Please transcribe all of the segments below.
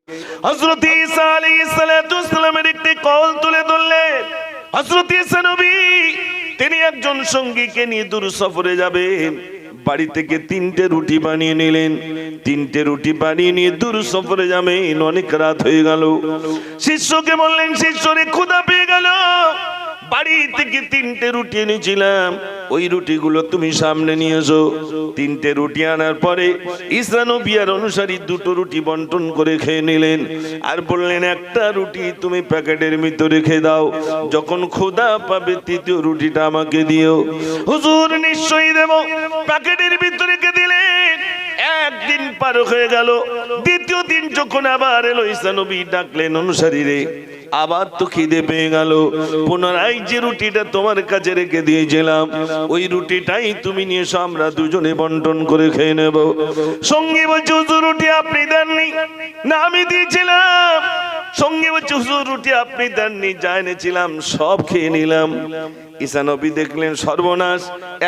হযরত ঈসা আলাইহিস সালাতু ওয়াস সালামের একটি কওল তুলে ধরলেন। হযরত ঈসা নবী তিনি একজন সঙ্গীকে নিয়ে দূর সফরে যাবেন। বাড়ি থেকে 3টে রুটি বানিয়ে নিলেন। 3টে রুটি বানিয়ে নিয়ে দূর সফরে যাবেন। অনেক রাত হয়ে গেল। শিষ্যকে বললেন, শিষ্যরে ক্ষুধা পেয়ে গেল, বাড়ি থেকে 3টে রুটি এনেছিলাম, ওই রুটিগুলো তুমি সামনে নিয়ে এসো। 3টে রুটি আনার পরে ঈসা নবী আর অনুসারী 2টো রুটি বন্টন করে খেয়ে নিলেন। আর বললেন, একটা রুটি তুমি প্যাকেটের ভিতরে রেখে দাও, যখন ক্ষুধা পাবে 3য় রুটিটা আমাকে দিও। হুজুর, নিশ্চয়ই দেব। প্যাকেটের ভিতরে রেখে দিলেন। একদিন পার হয়ে গেল। 2য় দিন যখন আবার এলো, ঈসা নবী ডাকলেন, অনুসারীরে আবার তো খিদে পেয়ে গেল, পুনরায় যে রুটিটা তোমার কাছে রেখে দিয়েছিলাম ওই রুটিটাই তুমি নিয়ে এসো, আমরা দুজনে বন্টন করে খেয়ে নেব। সঙ্গী বলছে, হুজুর রুটি আপনি দেননি। না, আমি দিয়েছিলাম। সঙ্গী বলছে, হুজুর রুটি আপনি দেননি, যা এনেছিলাম সব খেয়ে নিলাম। ঈসা নবী দেখলেন, সর্বনাশ,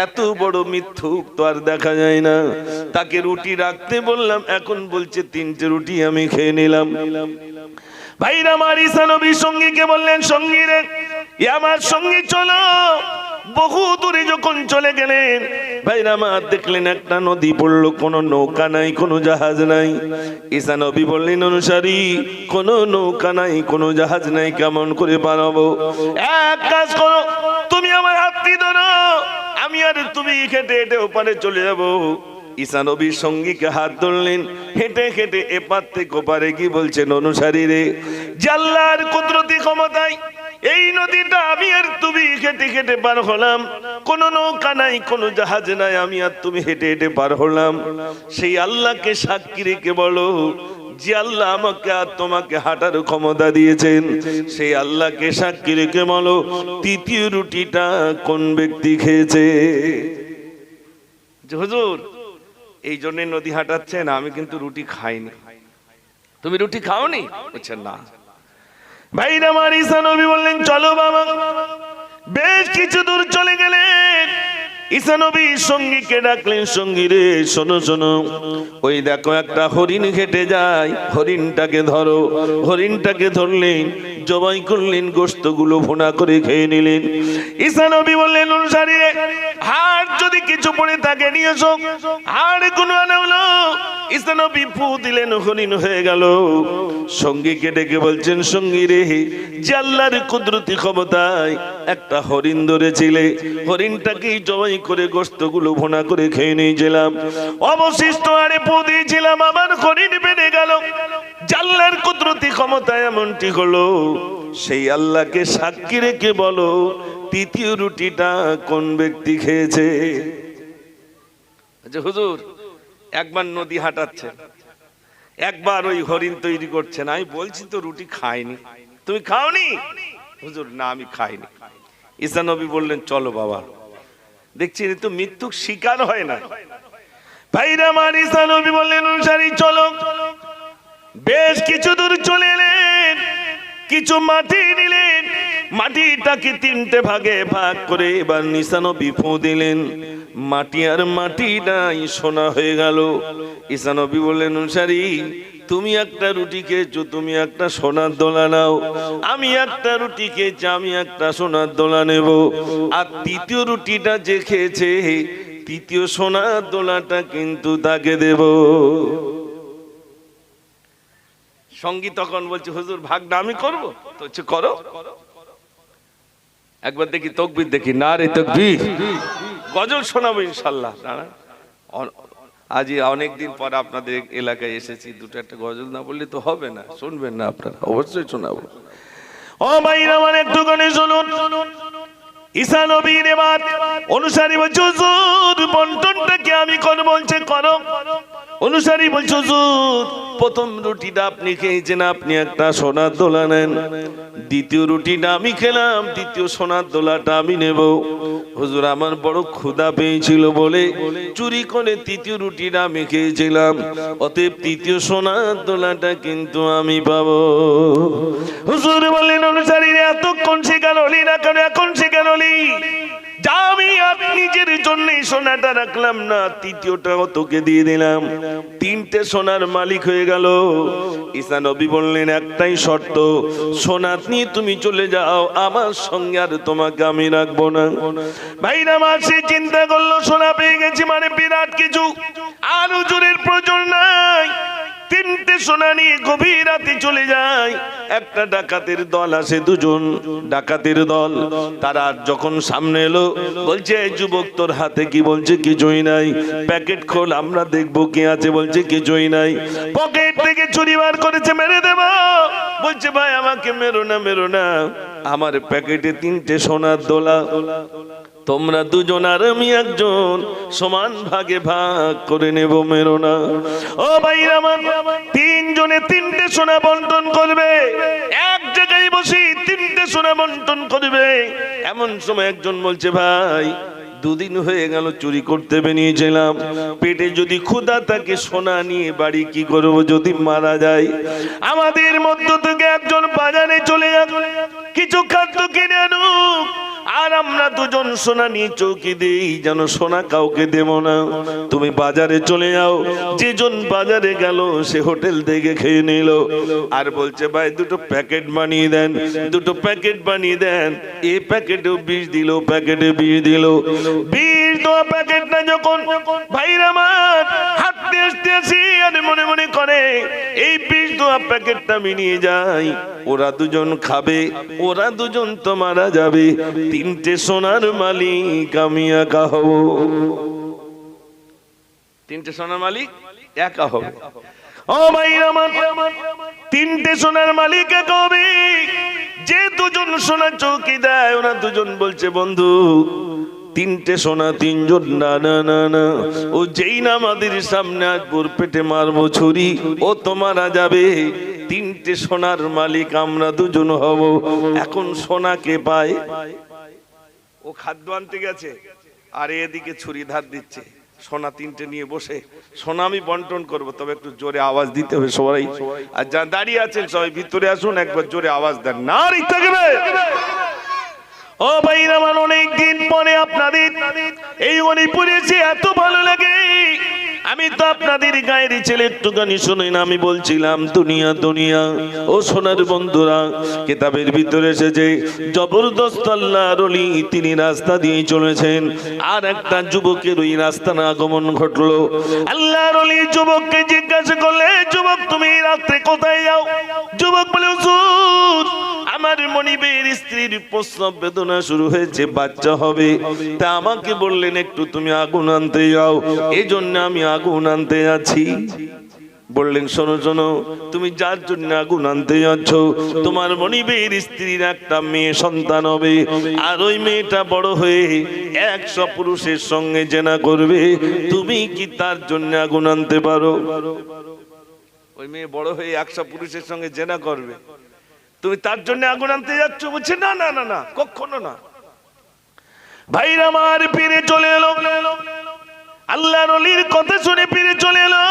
এত বড় মিথ্যুক তো আর দেখা যায় না। তাকে রুটি রাখতে বললাম, এখন বলছে 3টে রুটি আমি খেয়ে নিলাম। ভাইরা আমার, ঈসা নবী সঙ্গীকে বললেন, সঙ্গী রে, আমার সঙ্গী চলো। বহু দূরে যখন চলে গেলেন, ভাইরা আমার দেখলেন একটা নদী পড়লো, কোনো নৌকা নাই, কোনো জাহাজ নাই। ঈসা নবী বললেন, অনুসারী, কোনো নৌকা নাই, কোনো জাহাজ নাই, কেমন করে পারাবো? এক কাজ করো, তুমি আমার হাতটি ধরো, আমি আর তুমি হেঁটে হেঁটে ওপারে চলে যাবো। ঈসা নবীর সঙ্গীকে হাত ধরলেন, হেঁটে হেঁটে এপার থেকে ওপারে কি বলছেন, অনুসারী রে, যে আল্লাহর কুদরতি ক্ষমতায় এই নদীটা আমি আর তুমি হেঁটে হেঁটে পার হলাম, কোনো নৌকা নাই, কোনো জাহাজ নাই, আমি আর তুমি হেঁটে হেঁটে পার হলাম। সেই আল্লাহকে সাক্ষী রেখে বলো, যে আল্লাহ আমাকে আর তোমাকে হাঁটার ক্ষমতা দিয়েছেন, সেই আল্লাহকে সাক্ষী রেখে বলো, 3য় রুটিটা কোন ব্যক্তি খেয়েছে? হুজুর, এই জন্য নদী হাঁটাচ্ছেন, আমি কিন্তু রুটি খাইনি। তুমি রুটি খাওনি? বলছেন না। ভাইরা আমার, ঈসা নবী বললেন, চলো বাবা। বেশ কিছু দূর চলে গেলেন। ঈসা নবী সঙ্গীকে ডাকলেন, সঙ্গী রে, শোনো শোনো, ওই দেখো একটা হরিণ হেঁটে যায়, হরিণটাকে ধরো। হরিণটাকে ধরলেন, জবাই করলেন, গোশতগুলো ভুনা করে খেয়ে নিলেন। ঈসা নবী বললেন, অনুসারী রে, হাড় যদি কিছু পড়ে থাকে নিয়ে এসো। হাড় কোনো আনা হলো। ঈসা নবী ফু দিলেন, হরিণ হয়ে গেল। সঙ্গীকে ডেকে বলছেন, সঙ্গী রে, যে আল্লাহর কুদরতি ক্ষমতায় একটা হরিণ ধরেছিলে, হরিণটাকেই জবাই করে গোশতগুলো ভুনা করে খেয়ে নিয়েছিলাম, অবশিষ্ট আরে ফু দিয়েছিলাম, আমার হরিণ বেড়ে গেল। আল্লাহর কুদরতি ক্ষমতায় এমনটি হলো। সেই আল্লাহকে সাক্ষী রেখে বলো, 3য় রুটিটা কোন ব্যক্তি খেয়েছে? আচ্ছা হুজুর, একবার নদী হাঁটাচ্ছেন, একবার ওই হরিণ তৈরি করছেন, আমি বলছি তো রুটি খাইনি, তুমি খাওনি? হুজুর, না আমি খাইনি। ঈসা নবী বললেন, চলো বাবা। দেখছি তো মৃত্যুর শিকার হয় না। ভাইরা আমার, ঈসা নবী বললেন, অনুসারী চলো। বেশ কিছু দূর চলে এলেন, কিছু মাটি নিলেন, মাটিটাকে 3টে ভাগে ভাগ করে এবার ঈসা নবী ফু দিলেন। মাটি আর মাটি নাই, সোনা হয়ে গেল। ঈসা নবী বললেন, অনুসারী, তুমি একটা রুটি খেয়েছো, তুমি একটা সোনার দোলা নাও। আমি একটা রুটি খেয়েছি, আমি একটা সোনার দোলা নেব। আর 3য় রুটিটা যে খেয়েছে, 3য় সোনার দোলাটা কিন্তু তাকে দেব। সঙ্গী তখন বলছে, হুজুর ভাগটা আমি করবো? তো হচ্ছে করো। একবার দেখি তাকবীর, দেখি নারে তাকবীর। গজল শোনাবো ইনশাআল্লাহ। আজ অনেকদিন পর আপনাদের এলাকায় এসেছি, 2টা গজল না বললে তো হবে না। শুনবেন না আপনারা? অবশ্যই শোনাবো। ও ভাইরা আমার, একটুখানি শুনুন। ঈসা নবীর এবার অনুসারী বলছে, হুজুর বন্টনটাকে আমি করব। বলছে, করো। অনুসারী বলছে, হুজুর প্রথম রুটিটা আপনি খেয়েছেন, আপনি একটা সোনার দোলা নেন। 2য় রুটিটা আমি খেলাম, 2য় সোনার দোলাটা আমি নেব। হুজুর, আমার বড় ক্ষুধা পেয়েছিল বলে চুরি করে 3য় রুটিটা আমি খেয়েছিলাম, অতএব 3য় সোনার দোলাটা কিন্তু আমি পাবো। হুজুর বললেন, অনুসারী এতক্ষণ শিকার হলি না কেন? এখন শিকার হলি। যা আমি আর নিজের জন্য সোনাটা রাখলাম না, তৃতীয়টাও তোকে দিয়ে দিলাম। তিনটে সোনার মালিক হয়ে গেল। ঈসা নবী বললেন, একটাই শর্ত, সোনা নিয়ে তুমি চলে যাও, আমার সঙ্গে আর তোমাকে আমি রাখবো না। ভাইরা আমার, সে চিন্তা করলো সোনা পেয়ে গেছি মানে বিরাট কিছু, আর হুজুরের প্রয়োজন নাই। তিনটে সোনা নিয়ে গভীর রাতে চলে যায়। একটা ডাকাতের দল আসে, দুজন ডাকাতের দল। তারা যখন সামনে এলো, বলছে, এই যুবক তোর হাতে কি? বলছে কিছুই নাই। প্যাকেট খোল, আমরা দেখবো কি আছে। বলছে কিছুই নাই। পকেট থেকে চুরি বার করেছে, মেরে দেব। বলছে, ভাই আমাকে মেরো না, মেরো না, আমার প্যাকেটে তিনটে সোনার দোলা, তোমরা দুজন আর আমি একজন সমান ভাগে ভাগ করে নেব, মেরো না। ও ভাইরা আমার, তিনজনে তিনটে সোনা বন্টন করবে, এক জায়গায় বসে তিনটে সোনা বন্টন করবে। এমন সময় একজন বলছে, ভাই দুদিন হয়ে গেল চুরি করতে বেরিয়েছিলাম, পেটে যদি ক্ষুধা থাকে সোনা নিয়ে বাড়ি কি করবো, যদি মারা যায়। আমাদের মধ্য থেকে একজন বাজারে চলে যাক, কিছু খাদ্য কিনে আনুক, আর আমরা দুজন সোনা নিয়ে চৌকি দেই, যেন সোনা কাউকে দেব না। তুমি বাজারে চলে যাও। যেজন বাজারে গেল সে হোটেল থেকে খেয়ে নিল, আর বলছে, ভাই দুটো প্যাকেট বানিয়ে দেন, দুটো প্যাকেট বানিয়ে দেন। এই প্যাকেটেও বিষ দিল, প্যাকেটে বিষ দিল। বিষ দেওয়া প্যাকেটটা যখন ভাইরা আমার হাঁটতে আসতে আসি আর মনে মনে করে এই বিষ দেওয়া প্যাকেটটা আমি নিয়ে যাই, ওরা দুজন খাবে, ওরা দুজন তো মারা যাবে। তিনটে সোনার মালিক আমি একা হব। তিনটে সোনার মালিক একা হবে। ও ভাই আমার, তিনটে সোনার মালিক একা হবে। যে দুজন সোনা চৌকি দেয়, ওরা দুজন বলছে, বন্ধু তিনটে সোনা তিনজন, না না না না, ও যেই না আমাদের সামনে আসবো পেটে মারবো ছুরি, ও তো মারা যাবে। তিনটে সোনার মালিক আমরা দুজন হব। এখন সোনা কে পায়? ও খাদ্য আনতে গেছে আর এদিকে ছুরি ধার দিচ্ছে। সোনা তিনটে নিয়ে বসে, সোনা আমি বন্টন করব, তবে একটু জোরে আওয়াজ দিতে হবে সবাই। আর যা দাঁড়িয়ে আছেন সবাই ভিতরে আসুন, একবার জোরে আওয়াজ দেন, না থাকবে। ও ভাইরা আমার, অনেকদিন পরে আপনাদের এই মণিপুরে এসে এত ভালো লাগে। আমি তো আপনাদের গায়ের ছেলে, একটুখানি শুনে না, আমি বলছিলাম দুনিয়া দুনিয়া। ও সোনার বন্ধুরা, কিতাবের ভিতরে এসেছে জবরদস্ত আল্লাহর ওলি তিনি রাস্তা দিয়ে চলেছেন, আর একটা যুবকের ওই রাস্তার আগমন ঘটলো। আল্লাহর ওলি যুবককে জিজ্ঞাসা করলে, যুবক তুমি রাত্রে কোথায় যাও? যুবক বলে, হুজুর আমার মনিবের স্ত্রীর প্রসব বেদনা শুরু হয়েছে, বাচ্চা হবে, তা আমাকে বললেন একটু তুমি আগুন আনতে যাও, এই জন্য আমি আগুন আনতে যাচ্ছি। বললেন, শোনো শোনো, তুমি যার জন্য আগুন আনতে যাচ্ছ, তোমার মনিবের স্ত্রীর একটা মেয়ে সন্তান হবে, আর ওই মেয়েটা বড় হয়ে 100 পুরুষের সঙ্গে জেনা করবে। তুমি কি তার জন্য আগুন আনতে পারো? ওই মেয়ে বড় হয়ে 100 পুরুষের সঙ্গে জেনা করবে, তুমি তার জন্য আগুন আনতে যাচ্ছ? বলছে, না না না না, কখনো না। ভাইরা আমার, ফিরে চলে এলো। আল্লাহর ওলির কথা শুনে ফিরে চলে এলো।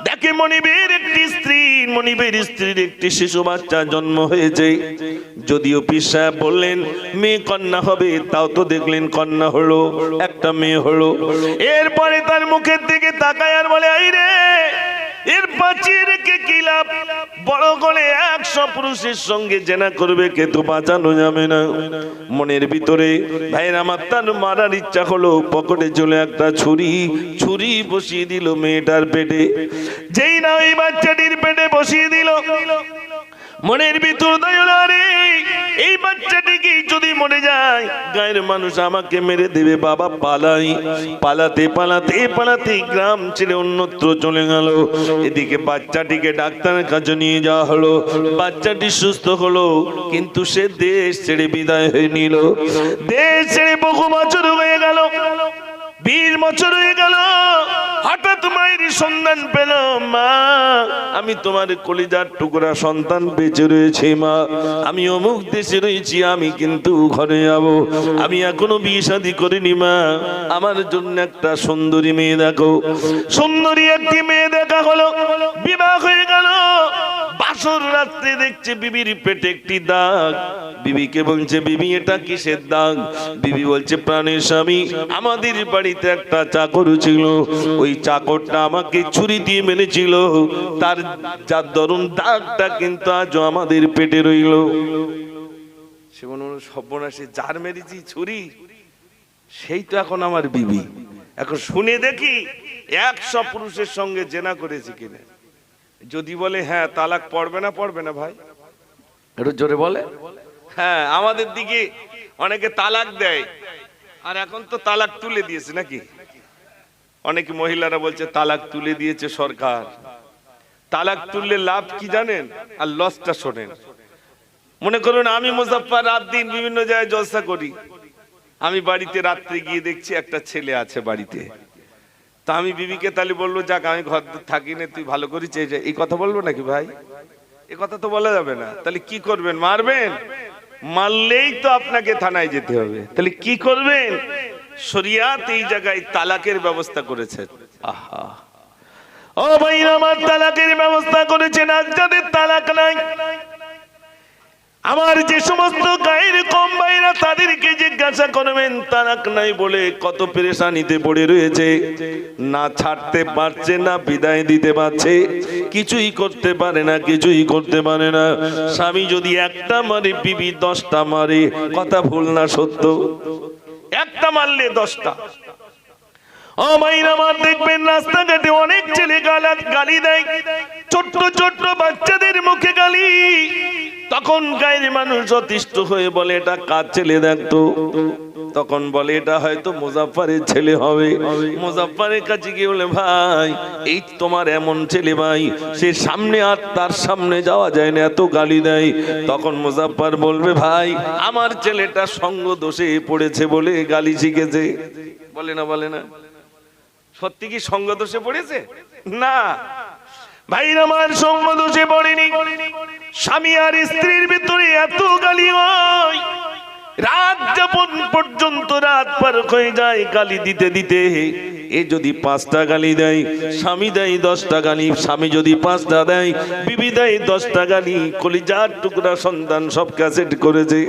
দেখে মনিবের একটি স্ত্রী, মনিবের স্ত্রীর একটি শিশু বাচ্চা জন্ম হয়েছে। যদিও পীর সাহেব বললেন মেয়ে কন্যা হবে, তাও তো দেখলেন কন্যা হলো, একটা মেয়ে হলো। এরপরে তার মুখের দিকে তাকায় আর বলে, আই রে, এর বাঁচিয়ে রেখে কি লাভ? বড় করে 100 পুরুষের সঙ্গে জেনা করবে, কে তো বাঁচানো যাবে না। মনের ভিতরে ভাইয়ের আমার তার মারার ইচ্ছা হলো। পকেটে চলে একটা ছুরি বসিয়ে দিল মেয়েটার পেটে। যেই না ওই বাচ্চাটির পেটে বসিয়ে দিল, মনের ভিতর দয়ারে এই বাচ্চাটিকে যদি মরে যায়, গায়ের মানুষ আমাকে মেরে দেবে। বাবা পালাই, পালাতে পালাতে পালাতে গ্রাম ছেড়ে অন্যত্র চলে গেল। এদিকে বাচ্চাটিকে ডাক্তারের কাছে নিয়ে যাওয়া হলো। বাচ্চাটি সুস্থ হলো, কিন্তু সে দেশ ছেড়ে বিদায় হয়ে নিল। দেশ ছেড়ে বহু বছর হয়ে গেল, 20 বছর হয়ে গেল। হঠাৎ মায়ের সন্ধান পেল, মা আমি তোমার কলিজার টুকরা সন্তান বেঁচে রয়েছে, মা আমি অমুক দেশে রয়েছি, আমি কিন্তু ঘরে যাব, আমি এখনো বিয়ে শাদী করিনি, মা আমার জন্য একটা সুন্দরী মেয়ে দেখো। সুন্দরী একটি মেয়ে দেখা হলো, বিবাহ হয়ে গেল। বাসর রাত্রে দেখছে বিবির পেটে একটি দাগ, বিবিকে বলছে, বিবি এটা কিসের দাগ? বিবি বলছে, প্রাণের স্বামী, আমাদের বাড়িতে একটা চাকর ছিল, ওই চাকরটা আমাকে ছুরি দিয়ে মেরেছিল, তার যার দরুন দাগটা কিন্তু আজও আমাদের পেটে রইল। সে মনে হলো সর্বনাশে, যার মেরেছি ছুরি সেই তো এখন আমার বিবি। এখন শুনে দেখি 100 পুরুষের সঙ্গে জেনা করেছি কিনা। যদি বলে হ্যাঁ, তালাক পড়বে না? পড়বে না ভাই, একটু জোরে বলে। হ্যাঁ, আমাদের দিকে অনেকে তালাক দেয়, আর এখন তো তালাক তুলে দিয়েছে নাকি। অনেক মহিলারা বলছে তালাক তুলে দিয়েছে সরকার। তালাক তুললে লাভ কি জানেন, আর লসটা শোনেন। মনে করুন আমি মুজাফফর রাত দিন বিভিন্ন জায়গায় জলসা করি, আমি বাড়িতে রাত্রে গিয়ে দেখছি একটা ছেলে আছে বাড়িতে, তা আমি বিবিকে তাহলে বলবো, যাক আমি ঘর থাকি না, তুই ভালো করিস, এই কথা বলবো নাকি ভাই? এ কথা তো বলা যাবে না। তাহলে কি করবেন? মারবেন? মারলেই তো আপনাকে থানায় যেতে হবে। তাহলে কি করবেন? শরিয়াত এই জায়গায় তালাকের ব্যবস্থা করেছে। আহা, ও ভাই আমার, তালাকের ব্যবস্থা করেছেন। আজ যাদের তালাক নাই, আমার যে সমস্ত গায়ের কম ভাইরা, তাদেরকে জিজ্ঞাসা করবেন তালাক নাই বলে কত পেরেশানিতে পড়ে রয়েছে, না ছাড়তে পারছে, না বিদায় দিতে পারছে, কিছুই করতে পারে না, কিছুই করতে পারে না। স্বামী যদি একটা মারে, বিবি 10টা মারে। কথা ভুল না সত্য? একটা মারলে 10টা। ও ভাইরা আমার, দেখবেন রাস্তাঘাটে অনেক ছেলে গালি দেয়, ছোট্ট ছোট্ট বাচ্চাদের মুখে গালি। তখন গায়ের মানুষ অতিষ্ঠ হয়ে বলে, এটা কার ছেলে দেখতো? তখন বলে, এটা হয়তো মুজাফফরের ছেলে হবে। মুজাফফরের কাছে গিয়ে বলে, ভাই এই তোমার এমন ছেলে ভাই, সে সামনে আর তার সামনে যাওয়া যায় না, এত গালি দেয়। তখন মুজাফফর বলবে, ভাই আমার ছেলেটা সঙ্গ দোষে পড়েছে বলে গালি শিখেছে। বলে না? বলে না? সত্যি কি সঙ্গ দোষে পড়েছে? না ভাই আমার, সঙ্গ দোষে পড়েনি। স্বামী আর স্ত্রীর ভিতরে এত গালি হয়, রাত যাপন পর্যন্ত রাত পার হয়ে যায় গালি দিতে দিতে। এ যদি 5টা গালি দেয়, স্বামী দেয় 10টা গালি। স্বামী যদি 5টা দেয়, বিবি দেয় 10টা গালি। কলিজার টুকরা সন্তান সব ক্যাসেট করেছে,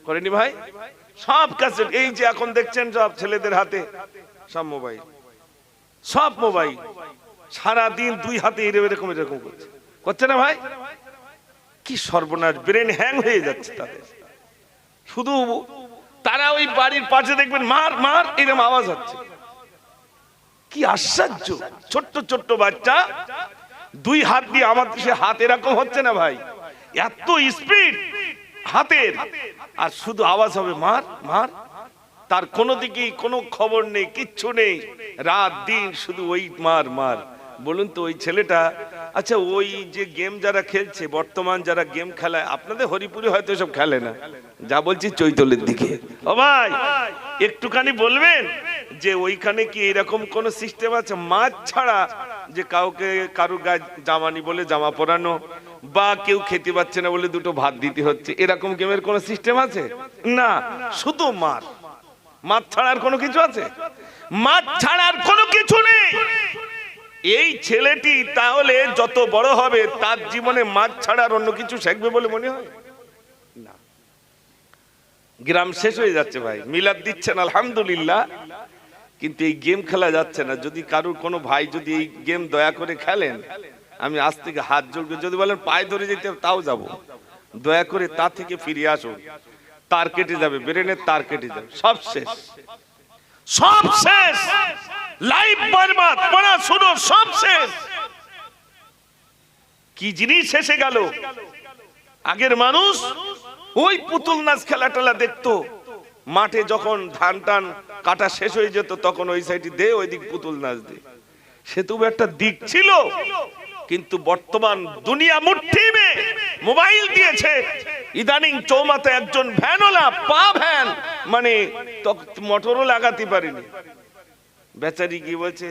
করেনি ভাই? সব ক্যাসেট। এই যে এখন দেখছেন সব ছেলেদের হাতে সব মোবাইল, সব মোবাইল, সারাদিন 2 হাতে এরকম এরকম করছে, করছে না ভাই? কি সর্বনাশ, ব্রেন হ্যাং হয়ে যাচ্ছে তাদের। শুধু তারা ওই বাড়ির পাশে দেখবেন মার মার এরকম আওয়াজ হচ্ছে। কি আশ্চর্য, ছোট্ট ছোট্ট বাচ্চা 2 হাত দিয়ে, আমার দেশে হাত এরকম হচ্ছে না ভাই, এত স্পিড হাতের, আর শুধু আওয়াজ হবে মার মার। তার কোনো দিকেই কোনো খবর নেই, কিচ্ছু নেই, রাত দিন শুধু ওই মার মার। বলুন তো ওই ছেলেটা, আচ্ছা ওই যে গেম যারা খেলছে, বর্তমান যারা গেম খেলায়, আপনাদের হরিপুরে হয়তো সব খেলে না, যা বলছি চৈতলের দিকে, ও ভাই একটুখানি বলবেন যে ওইখানে কি এরকম কোন সিস্টেম আছে মাছ ছাড়া, যে কাউকে কারো গায়ে জামানি বলে জামা পরানো, বা কেউ খেতে পাচ্ছে না বলে 2টো ভাত দিতে হচ্ছে, এরকম গেমের কোন সিস্টেম আছে? না, শুধু মার। মাছ ছাড়ার কোনো কিছু আছে? মাছ ছাড়ার কোনো কিছু নেই। এই ছেলেটি তাহলে যত বড় হবে তার জীবনে মাছ ছাড়ার অন্য কিছু শিখবে বলে মনে হয় না। গ্রাম শেষ হয়ে যাচ্ছে ভাই, মিলাদ দিচ্ছেন আলহামদুলিল্লাহ, কিন্তু এই গেম খেলা যাচ্ছে না। যদি কারোর কোনো ভাই যদি এই গেম দয়া করে খেলেন, আমি আজ থেকে হাত জোড় করে, যদি বলেন পায়ে ধরে যেতে তাও যাব, দয়া করে তা থেকে ফিরে আসুন। তার কেটে যাবে, ব্রেনের তার কেটে যাবে, সব শেষ, সব শেষ, লাইফ বরবাদ, পড়াশোনা সব শেষ। কি জিনিস এসে গেল। আগের মানুষ ওই পুতুল নাচ খেলা টেলা দেখতো, মাঠে যখন ধান টান কাটা শেষ হয়ে যেত তখন ওই সাইডে দে, ওই দিক পুতুল নাচ দে, সে তো একটা দিক ছিল। কিন্তু বর্তমান দুনিয়া মুঠি মে মোবাইল দিয়েছে। ইদানিং চৌমাতে একজন ভ্যানওয়ালা, পা ভ্যান মানে মোটরও লাগাতে পারেনি, বেচারি কি বলছে,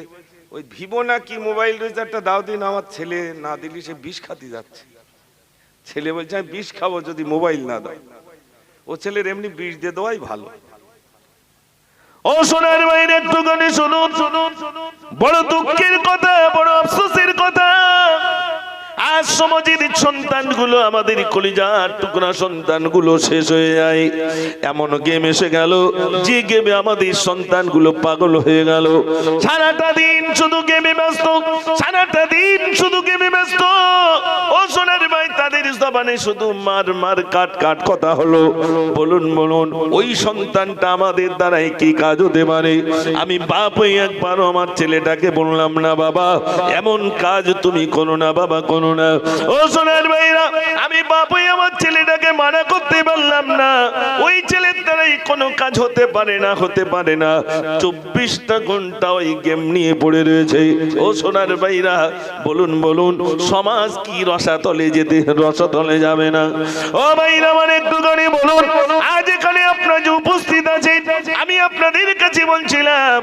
ওই ভিভো না কি মোবাইল রয়েছে একটা দাও দিন, আমার ছেলে না দিলি সে বিষ খাতে যাচ্ছে। ছেলে বলছে আমি বিষ খাবো যদি মোবাইল না দাও। ও ছেলের এমনি বিষ দিয়ে দেওয়াই ভালো। ও সোনার ভাইয়ের একটুখানি শুনুন, বড় দুঃখের কথা, বড় আফসোসের কথা। আজ সমাজের সন্তানগুলো, আমাদের কলিজার টুকরা সন্তানগুলো শেষ হয়ে যায়। এমন গেম এসে গেল যে গেমে আমাদের সন্তানগুলো পাগল হয়ে গেল। সারাটা দিন শুধু গেমে ব্যস্ত, সারাটা দিন শুধু গেমে ব্যস্ত। ও সোনার ভাই, তাদের জবানে শুধু মার মার কাট কাট কথা হলো। বলুন বলুন, ওই সন্তানটা আমাদের দ্বারাই কি কাজ হতে পারে? আমি বাপ হয়ে একবারও আমার ছেলেটাকে বললাম না, বাবা এমন কাজ তুমি করো না, বাবা করো না। ও সোনার ভাইরা, আমি বাপ হয়ে আমার ছেলেটাকে মানা করতে পারলাম না। ওই ছেলের দ্বারাই কোনো কাজ হতে পারে না, হতে পারে না। 24টা ঘন্টা ওই গেম নিয়ে পড়ে রয়েছে। ও সোনার ভাইরা, বলুন বলুন, সমাজ কি রসাতলে যেতে, রসাতলে যাবে না? ও ভাইরা আমার একটুখানি বলুন, আজ এখানে আপনারা যে উপস্থিত আছেন, আমি আপনাদের কাছে বলছিলাম,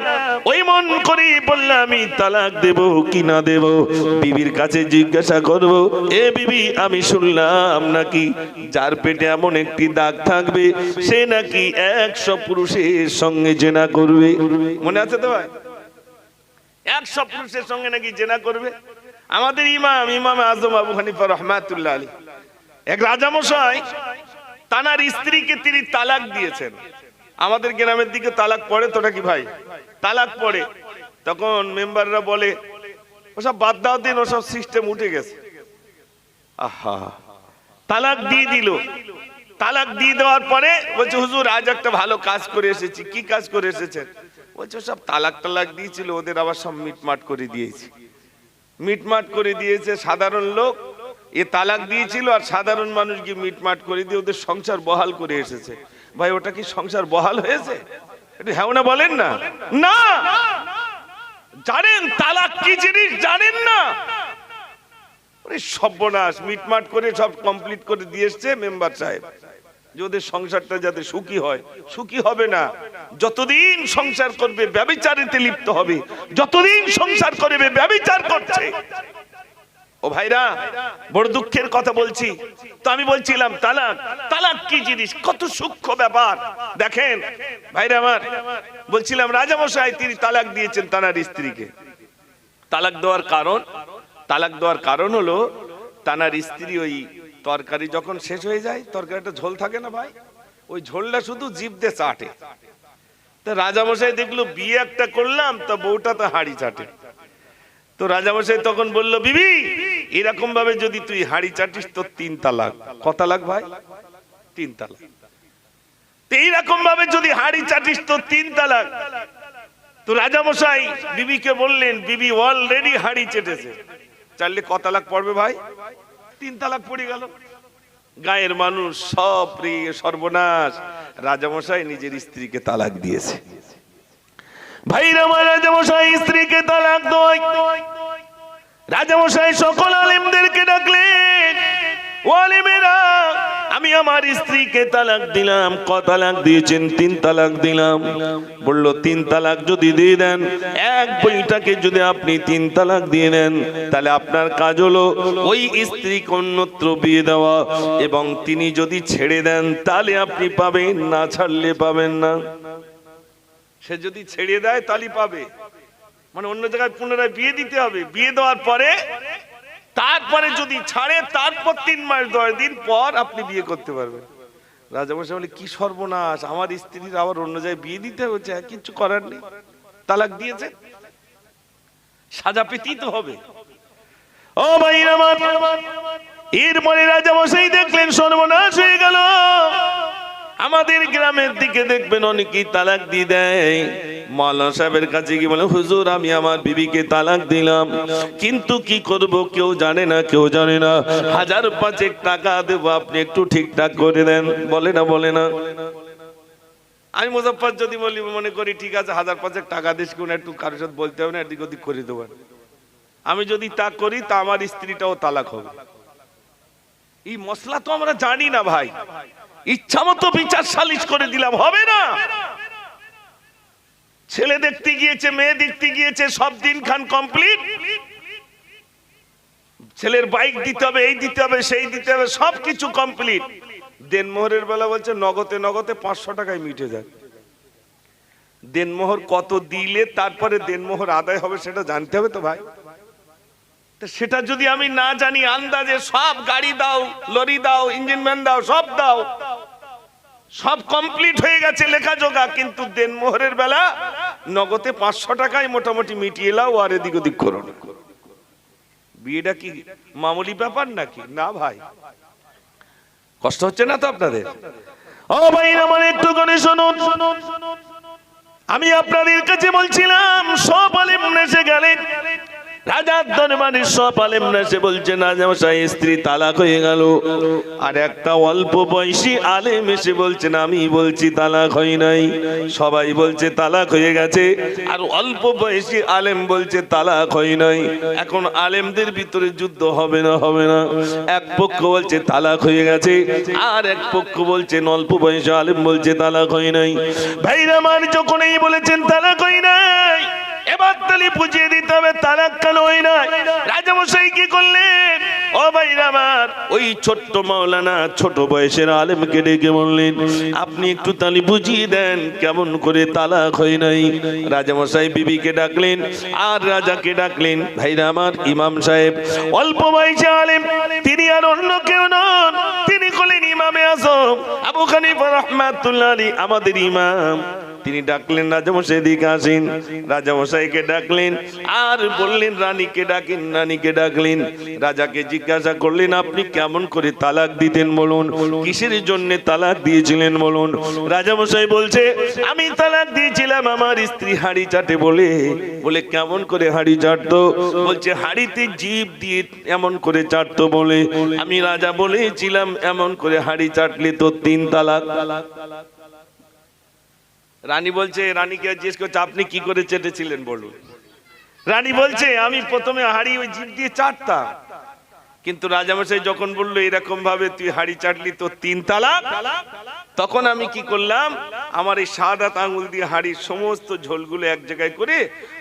ওই মন করে বললাম আমি তালাক দেব কি না দেব। বিবির কাছে জিজ্ঞাসা করব, এ বিবি, আমি শুনলাম নাকি যার পেটে এমন একটি দাগ থাকবে সে নাকি 100 পুরুষের সঙ্গে জেনা করবে। মনে আছে তো ভাই? 100 পুরুষের সঙ্গে নাকি জেনা করবে। আমাদের ইমাম আজম আবু হানিফা রহমাতুল্লাহ আলাইহি, এক রাজামশাই তানার স্ত্রীকে তিনি তালাক দিয়েছেন। আমাদের গ্রামের দিকে তালাক পড়ে তো নাকি ভাই? তালাক পড়ে, তখন মেম্বাররা বলে ওসব বাদ দাও দিন, ওসব সিস্টেম উঠে গেছে। আহা, তালাক দিয়ে দিল। তালাক দিয়ে দেওয়ার পরে বলছে, হুজুর আজ একটা ভালো কাজ করে এসেছি। কি কাজ করে এসেছেন? বলছে সব তালাক টালাক দিয়েছিল, ওদের আবার সব মিটমাট করে দিয়েছি। মিটমাট করে দিয়েছে সাধারণ লোক, এ তালাক দিয়েছিল আর সাধারণ মানুষ গিয়ে মিটমাট করে দিয়ে ওদের সংসার বহাল করে এসেছে। ভাই, ওটা কি সংসার বহাল হয়েছে? হ্যাঁ না বলেন না? না, জানেন তালাক কি জিনিস? জানেন না? সর্বনাশ, মিটমাট করে সব কমপ্লিট করে দিয়ে এসছে মেম্বার সাহেব, যে ওদের সংসারটা যাতে সুখী হয়। সুখী হবে না, যতদিন সংসার করবে ব্যভিচারিতে লিপ্ত হবে, যতদিন সংসার করবে ব্যভিচার করছে। ও ভাইরা, বড় দুঃখের কথা বলছি তো। আমি বলছিলাম তালাক, তালাক কি জিনিস, কত সূক্ষ্ম ব্যাপার। দেখেন ভাইরা আমার, বলছিলাম রাজামশাই তিনি তালাক দিয়েছেন তানার স্ত্রীকে। তালাক দেওয়ার কারণ, তালাক দেওয়ার কারণ হলো তানার স্ত্রী ওই তরকারি যখন শেষ হয়ে যায়, তরকারিটা ঝোল থাকে না ভাই, ওই ঝোলটা শুধু জিভ দিয়ে চাটে। তো রাজামশাই দেখলো বিয়ে একটা করলাম, তা বউটা তো হাঁড়ি চাটে। তো রাজামশাই তখন বলল, বিবি এরকম ভাবে যদি তুই হাঁড়ি চাটিস তো 3 তালাক। ক তালাক ভাই? 3 তালাক। তো এইরকম ভাবে যদি হাঁড়ি চাটিস তো 3 তালাক। তো রাজামশাই বিবিকে বললেন, বিবি অলরেডি হাঁড়ি চেটেছে, চাইলে ক তালাক পড়বে ভাই? 3 তালাক পড়ে গেল। গায়ের মানুষ সব সর্বনাশ, রাজামশাই নিজের স্ত্রীকে তালাক দিয়েছে। ভাইরা আমার, রাজামশাই স্ত্রীকে তালাক দেয়। রাজামশাই সকল আলেমদেরকে ডাকলেন, ও আলেমেরা, আমি আমার স্ত্রীকে তালাক দিলাম। ক তালাক দিয়েছেন? 3 তালাক দিলাম। বললো 3 তালাক যদি দিয়ে দেন, এক বইটাকে যদি আপনি 3 তালাক দিয়ে দেন, তাহলে আপনার কাজ হলো ওই স্ত্রীকে অন্যত্র বিয়ে দেওয়া, এবং তিনি যদি ছেড়ে দেন তাহলে আপনি পাবেন, না ছাড়লে পাবেন না। সে যদি ছেড়ে দেয় তাহলে পাবে, মানে অন্য জায়গায় পুনরায় বিয়ে দিতে হবে। বিয়ে দেওয়ার পরে তারপরে যদি ছাড়ে, তারপর 3 মাস 10 দিন পর আপনি বিয়ে করতে পারবেন। রাজামশাই বলে, কি সর্বনাশ, আমার স্ত্রীর আবার অন্য জায়গায় বিয়ে দিতে হচ্ছে, কিছু করার নেই, তালাক দিয়েছে, সাজা পেতেই তো হবে। ও ভাই আমার, এরপরে রাজামশাই দেখলেন সর্বনাশ হয়ে গেল। আমাদের গ্রামের দিকে দেখবেন অনেকেই তালাক দিয়ে দেয়। মাওলানা সাহেবের কাছে গিয়ে বলে, হুজুর আমি আমার বিবিকে তালাক দিলাম, কিন্তু কি করব কেউ জানে না, কেউ জানে না। 1000-5 টাকা দেবো, আপনি একটু ঠিকঠাক করে দেন। বলে না, বলে না? আমি মুজাফফর যদি বলি, মনে করি ঠিক আছে 1000-5 টাকা দিস, কোন একটু কারোর সাথে বলতে হবে না, এদিক ওদিক করে দেবো। আমি যদি তা করি তা আমার স্ত্রীটাও তালাক হবে। এই মশলা তো আমরা জানি না ভাই, ইচ্ছা মতো বিচার সালিশ করে দিলাম, হবে না। ছেলে দেখতে গিয়েছে, মেয়ে দেখতে গিয়েছে, সব দিন খান কমপ্লিট। ছেলের বাইক দিতে হবে, এই দিতে হবে, সেই দিতে হবে, সবকিছু কমপ্লিট। দেনমোহরের বেলা বলছে নগদে নগদে 500 টাকায় মিটে যায়। দেনমোহর কত দিলে তারপরে দেনমোহর আদায় হবে সেটা জানতে হবে তো ভাই। তো সেটা যদি আমি না জানি, আন্দাজে সব গাড়ি দাও, লরি দাও, ইঞ্জিন ম্যান দাও, সব দাও, সব কমপ্লিট হয়ে গেছে লেখা জোগা, কিন্তু দেন মোহরের বেলা নগদে 500 টাকায় মোটামুটি মিটিয়ে লাও আর এদিক ওদিক করো না। বিয়েটা কি মামুলি ব্যাপার নাকি? না ভাই, কষ্ট হচ্ছে না তো আপনাদের? ও ভাই আমার একটু করে শুনুন, আমি আপনাদের কাছে বলছিলাম সব আলেম এসে গেলেন রাজার দরবারে, সব আলেম এসে বলছে না রাজামশাই স্ত্রী তালাক হয়ে গেল। আর একটা অল্প বয়সী আলেম এসে বলছেন আমি বলছি তালাক হয় নাই। সবাই বলছে তালাক হয়ে গেছে, আর অল্প বয়সী আলেম বলছে তালাক হয় নাই। এখন আলেমদের ভিতরে যুদ্ধ হবে না হবে না? এক পক্ষ বলছে তালাক হয়ে গেছে, আর এক পক্ষ বলছে অল্প বয়সী আলেম বলছে তালাক হয় নাই। ভাইরা আমার যখন এই বলেছেন তালাক হয় নাই, এবার তালি বুঝিয়ে দিতে হবে তালাক কেন হয় না। রাজামশাই কি করলেন? ও ভাইরা আমার, ওই ছোট্ট মাওলানা ছোট বয়সের আলেমকে ডেকে বললেন আপনি একটু তালি বুঝিয়ে দেন কেমন করে তালাক হয় নাই। রাজামশাই বিবিকে ডাকলেন আর রাজাকে ডাকলেন। ভাইরা আমার, ইমাম সাহেব অল্প বয়সী আলেম, তিনি আর অন্য কেউ নন, তিনি হলেন ইমামে আজম আবু হানিফা রাহমাতুল্লাহ আলাইহি, আমাদের ইমাম। তিনি ডাকলেন রাজামশাই দিকে আসেন। রাজামশাইকে ডাকলেন আর বললেন রানীকে ডাকেন। রানীকে ডাকলেন, রাজাকে জিজ্ঞাসা করলেন আপনি কেমন করে তালাক দিতেন বলুন, কিসের জন্য তালাক দিয়েছিলেন বলুন। রাজামশাই বলছে আমি তালাক দিয়েছিলাম আমার স্ত্রী হাড়ি চাটে বলে। বলে কেমন করে হাড়ি চাটতো? বলছে হাড়িতে জিভ দিয়ে এমন করে চাটতো বলে। আমি রাজা বলেছিলাম এমন করে হাড়ি চাটলে তো 3 তালাক। রানী বলছে, রানীকে জিজ্ঞেস করছে আপনি কি করে চেটেছিলেন বলুন। রানী বলছে আমি প্রথমে হাড়ি ওই জিভ দিয়ে চাটতাম, কিন্তু রাজামশাই যখন বললো এরকম ভাবে তুই হাড়ি চাটলি তো 3 তালাক, তখন আমি কি করলাম, আমার এই সাদা আঙুল দিয়ে হাড়ির সমস্ত ঝোলগুলো এক জায়গায় করে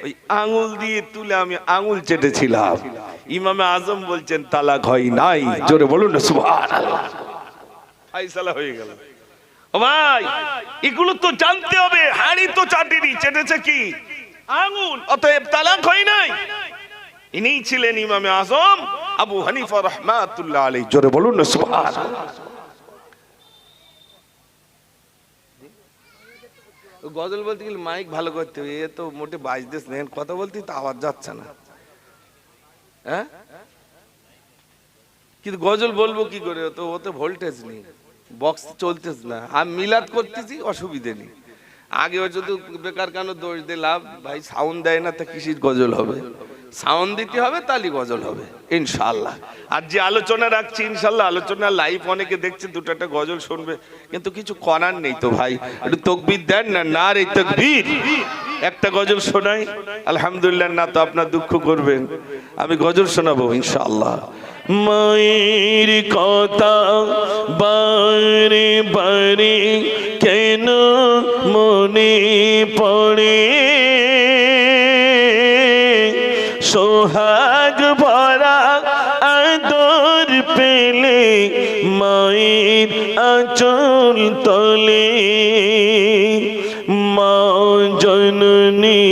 ওই আঙুল দিয়ে তুলে আমি আঙুল চেটেছিলাম। ইমামে আজম বলছেন তালাক হয় নাই। জোরে বলুন না সুবহানাল্লাহ। ফায়সালা হয়ে গেল। ও ভাই, এগুলো তো জানতে হবে। হাড়ি তো চাটেনি, চেটেছে কি? আঙুল, অতএব তালাক হয় নাই। ইনিই ছিলেন ইমামে আজম আবু হানিফা রাহমাতুল্লাহ আলাইহি। জোরে বলুন না সুবহানাল্লাহ। গজল বলতে গেলে মাইক ভালো করতে হবে, এ তো মোটে বাজতেছ না, কথা বলতে তো আওয়াজ যাচ্ছে না। হ্যাঁ, কিন্তু গজল বলবো কি করে? তো ওতে ভোল্টেজ নেই, বক্স চলতেছ না। আমি মিলাদ করতেছি, অসুবিধে নেই। আগে ও যদি বেকার কেন দোষ দিলাম, ভাই সাউন্ড দেয় না তা কিসির গজল হবে? সাউন্ড দিতে হবে, তাহলে গজল হবে ইনশাআল্লাহ। আর যে আলোচনা রাখছি ইনশাআল্লাহ, আলোচনা লাইভ অনেকে দেখছে, দুটো একটা গজল শুনবে, কিন্তু কিছু করার নেই তো ভাই। একটু তাকবীর দেন না, নারে তাকবীর। একটা গজল শোনাই আলহামদুলিল্লাহ, না তো আপনার দুঃখ করবেন। আমি গজল শোনাবো ইনশাআল্লাহ। মায়ের কথা বারে বারে কেন মনে পড়ে, সোহাগ ভরা আদর পেলে মায়ের আঁচল তলে। মা জননী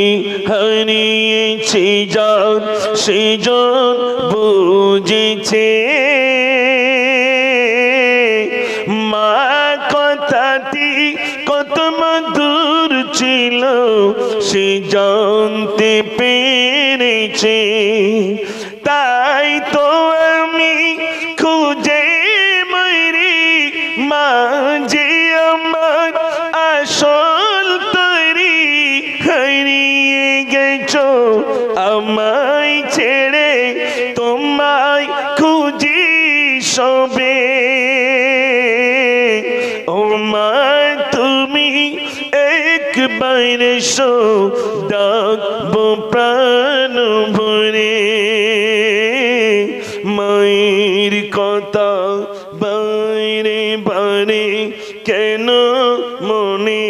হারিয়েছে যার সেজন বুঝেছে, মা কথাটি কত মধুর ছিল সে জানতে পেরেছে। তাই তো আমি খুঁজে মরি, মা যে আমার আসল তরি, হারিয়ে গেছো আমায় ছেড়ে, তোমায় খুঁজি সবে। ও মা তুমি একবার এসো, ডাকবো প্রাণ ভরে। মায়ের কথা বারে বারে কেন মনে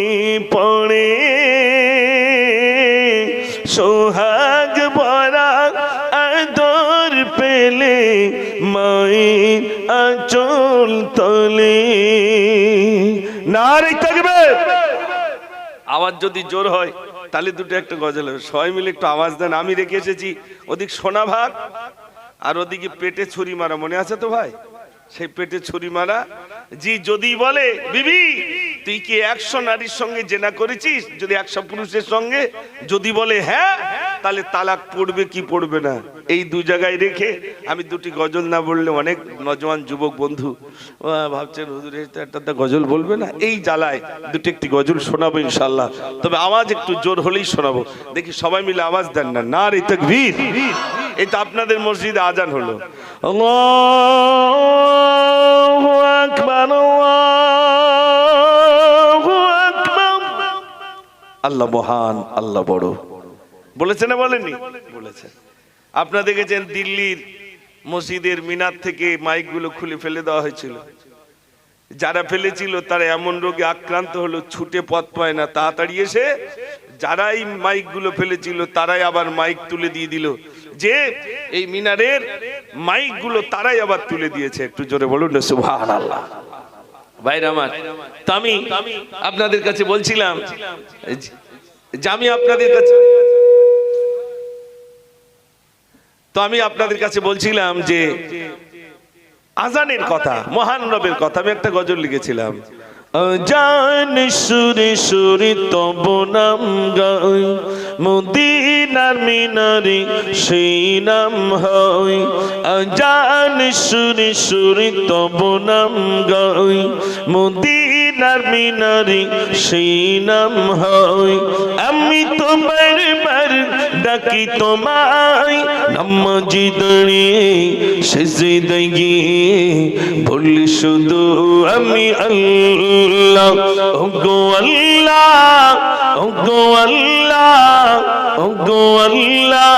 পড়ে, সোহাগ ভরা আদর পেলে মায়ের আঁচল তলে। নারে তাকবীর। আওয়াজ যদি জোর হয় তাহলে দুটো একটা গজল হবে। সবাই মিলে একটু আওয়াজ দেন। আমি রেখে এসেছি ওদিক সোনা ভাগ আর ওদিকে পেটে ছুরি মারা, মনে আছে তো ভাই? সেই পেটে ছুরি মারা জি যদি বলে বিবি তুই কি 100 নারীর সঙ্গে জেনা করেছিস, যদি 100 পুরুষের সঙ্গে যদি বলে হ্যাঁ, তাহলে তালাক পড়বে কি পড়বে না। এই দু জায়গায় রেখে আমি দুটি গজল না বললে অনেক নজওয়ান যুবক বন্ধু ভাবছেন হুজুর একটা গজল বলবে না, এই জ্বালায় দুটি একটি গজল শোনাবো ইনশাআল্লাহ। তবে আওয়াজ একটু জোর হলেই শোনাবো, দেখি সবাই মিলে আওয়াজ দেন না, নারে তাকবীর। এটা আপনাদের মসজিদে আজান হলো, আল্লাহু আকবার, আল্লাহু আকবার। আল্লাহ মহান, আল্লাহ বড়। বলেছে না বলেননি? বলেছে। আপনারা দেখেছেন দিল্লির মসজিদের মিনার থেকে মাইকগুলো খুলে ফেলে দেওয়া হয়েছিল। যারা ফেলেছিল তারা এমন রোগে আক্রান্ত হলো, ছুটে পথ পায় না, তাড়াতাড়ি এসে যারাই মাইকগুলো ফেলেছিল তারাই আবার মাইক তুলে দিয়ে দিল, যে এই মিনারের মাইকগুলো তারাই আবার তুলে দিয়েছে। একটু জোরে বলুন না সুবহানাল্লাহ। ভাইরা আমার, তো আমি আপনাদের কাছে বলছিলাম যে আমি আপনাদের কাছে বলছিলাম যে আজানের কথা, মহান রবের কথা। আমি একটা গজল লিখেছিলাম, আজান সুরে সুরে তব নাম গাই, মদিনার মিনারে সেই নাম হয়। আজান সুরে সুরে তব নাম গাই, মদিনার মিনারে সেই নাম হয়। আমি তো বারবার ডাকি তোমায়, নামাজি দাঁড়িয়ে সেজদায় গিয়ে বলি শুধু আমি আল্লাহ, ওগো আল্লাহ, ওগো আল্লাহ, ওগো আল্লাহ,